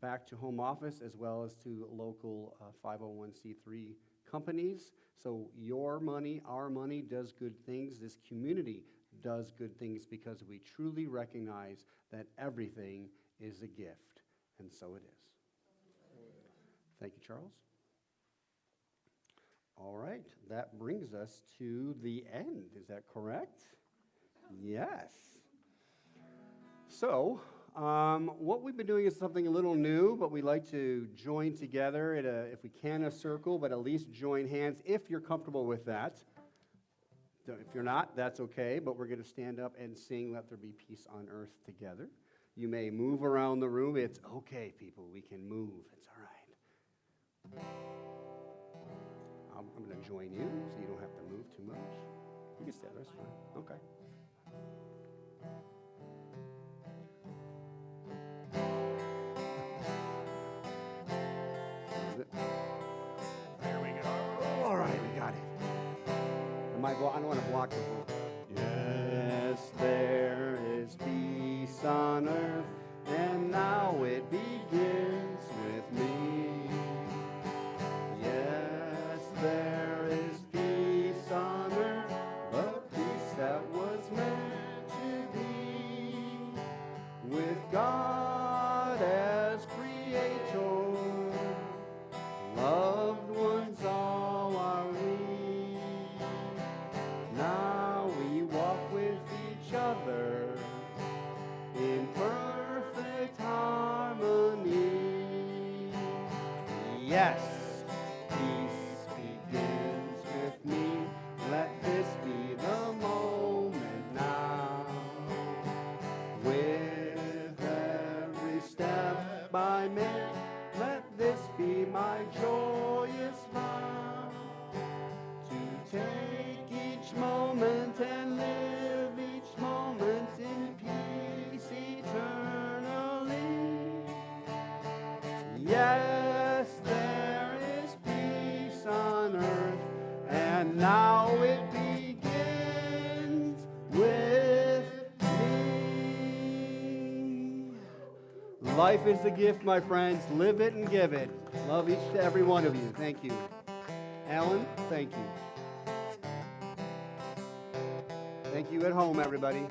back to home office as well as to local 501c3 companies. So your money, our money does good things. This community does good things because we truly recognize that everything is a gift, and so it is. Thank you, Charles. All right, that brings us to the end. Is that correct? Yes. So, what we've been doing is something a little new, but we like to join together, if we can, a circle, but at least join hands if you're comfortable with that. If you're not, that's okay, but we're going to stand up and sing Let There Be Peace on Earth together. You may move around the room. It's okay, people. We can move. It's all right. I'm going to join you so you don't have to move too much. You can stay there. That's fine. Okay. There we go. All right, we got it. I don't want to block the whole. Yes, there is peace on earth, and now it begins with me. Yes, there is peace on earth, the peace that was meant to be, with God as creator, loved ones all are we. Now we walk with each other in perfect harmony. Yes, peace begins with me. Let this be the moment now. With every step I make, let this be my joyous vow. To take each moment and live each moment in peace eternally. Yes, there is peace on earth, and now it begins with me. Life is a gift, my friends. Live it and give it. Love each and every one of you. Thank you. Alan, thank you. Thank you at home, everybody.